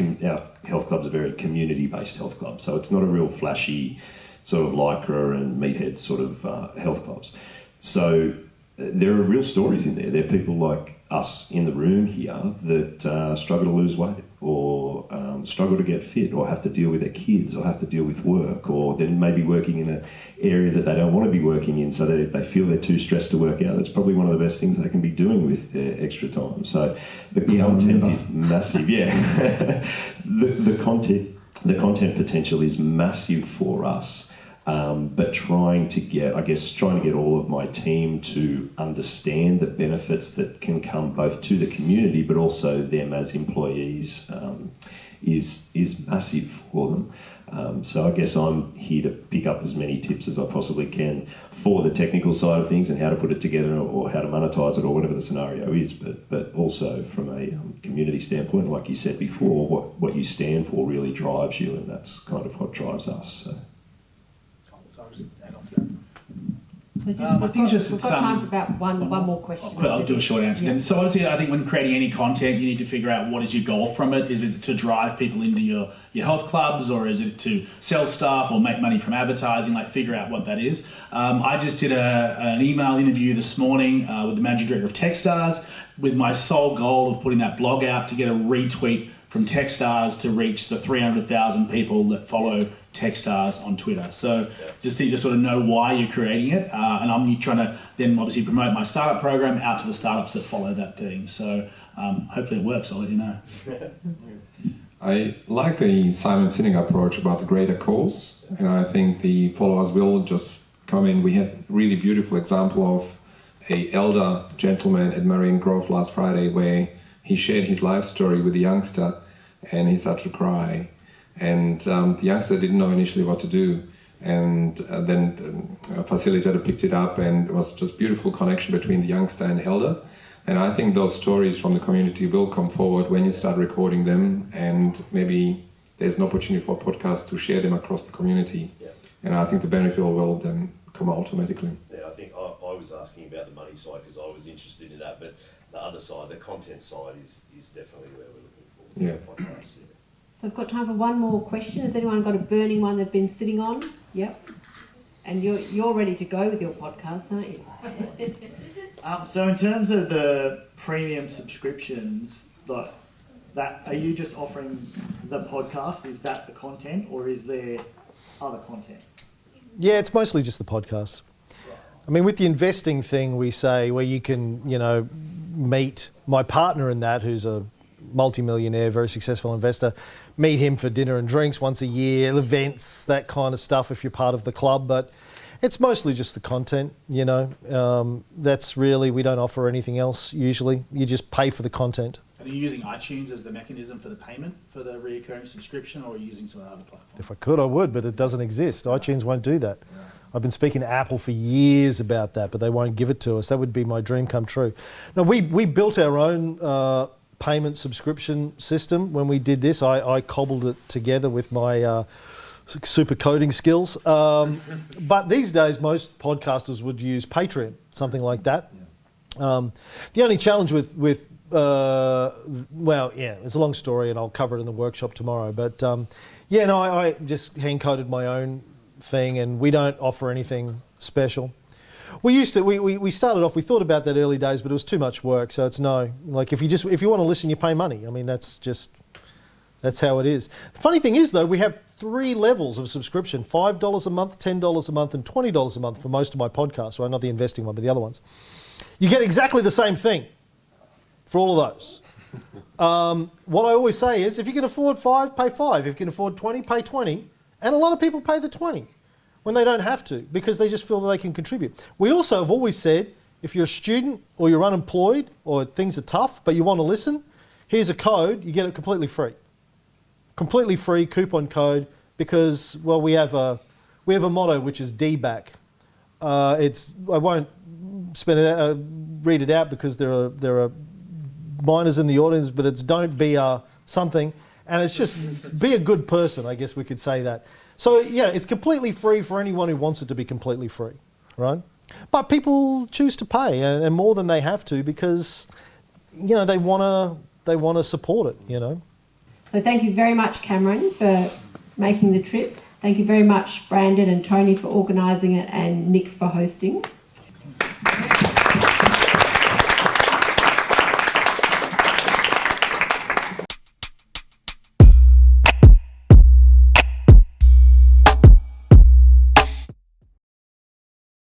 health clubs are very community-based health clubs, so it's not a real flashy sort of lycra and meathead sort of health clubs. So there are real stories in there. There are people like us in the room here that struggle to lose weight, or struggle to get fit, or have to deal with their kids, or have to deal with work, or then maybe working in an area that they don't want to be working in, so they feel they're too stressed to work out. That's probably one of the best things they can be doing with their extra time. So the content is massive. Yeah, the content potential is massive for us. But trying to get all of my team to understand the benefits that can come both to the community but also them as employees is massive for them. So I guess I'm here to pick up as many tips as I possibly can for the technical side of things and how to put it together or how to monetize it or whatever the scenario is, but also from a community standpoint, like you said before, what you stand for really drives you, and that's kind of what drives us. So. So we've got time for about one more question. I'll do a short answer then. So obviously, I think when creating any content, you need to figure out what is your goal from it. Is it to drive people into your health clubs, or is it to sell stuff or make money from advertising? Like, figure out what that is. I just did an email interview this morning with the managing director of Techstars, with my sole goal of putting that blog out to get a retweet from Techstars to reach the 300,000 people that follow Techstars on Twitter. So just need to sort of know why you're creating it, and I'm trying to then obviously promote my startup program out to the startups that follow that thing. So hopefully it works. I'll let you know. I like the Simon Sinek approach about the greater cause, and I think the followers will just come in. We had a really beautiful example of an elder gentleman at Marion Grove last Friday where he shared his life story with a youngster, and he started to cry. And the youngster didn't know initially what to do. And then a facilitator picked it up, and it was just beautiful connection between the youngster and elder. And I think those stories from the community will come forward when you start recording them, and maybe there's an opportunity for podcasts to share them across the community. Yeah. And I think the benefit will then come automatically. Yeah, I think I was asking about the money side because I was interested in that, but the other side, the content side, is definitely where we're looking for. Yeah. Podcasts, yeah. So I've got time for one more question. Has anyone got a burning one they've been sitting on? Yep. And you're ready to go with your podcast, aren't you? So in terms of the premium subscriptions, like that, are you just offering the podcast? Is that the content, or is there other content? Yeah, it's mostly just the podcast. I mean, with the investing thing, we say where you can, meet my partner in that, who's a multi-millionaire, very successful investor, meet him for dinner and drinks once a year, events, that kind of stuff if you're part of the club. But It's mostly just the content, you know. That's really, we don't offer anything else usually. You just pay for the content. And are you using iTunes as the mechanism for the payment for the recurring subscription, or are you using some other platform? If I could, I would, but it doesn't exist. iTunes won't do that. Yeah. I've been speaking to Apple for years about that, but they won't give it to us. That would be my dream come true. Now, we built our own payment subscription system when we did this. I cobbled it together with my super coding skills. But these days, most podcasters would use Patreon, something like that. Yeah. The only challenge with well, yeah, it's a long story and I'll cover it in the workshop tomorrow. But yeah, no, I just hand-coded my own thing and we don't offer anything special. We started off, we thought about that early days, but it was too much work. So it's no, like if you want to listen, you pay money. I mean, that's how it is. The funny thing is though, we have 3 levels of subscription, $5 a month, $10 a month and $20 a month for most of my podcasts, right? Not the investing one, but the other ones. You get exactly the same thing for all of those. What I always say is, if you can afford 5, pay 5. If you can afford 20, pay 20. And a lot of people pay the 20 when they don't have to because they just feel that they can contribute. We also have always said, if you're a student or you're unemployed or things are tough but you want to listen, here's a code, you get it completely free. Completely free coupon code because, well, we have a motto which is DBAC. I won't read it out because there are minors in the audience, but it's don't be a something, and it's just be a good person, I guess we could say that. So yeah, it's completely free for anyone who wants it to be completely free, right? But people choose to pay, and more than they have to because, you know, they want to support it, you know. So thank you very much, Cameron, for making the trip. Thank you very much, Brandon and Tony, for organising it, and Nick for hosting.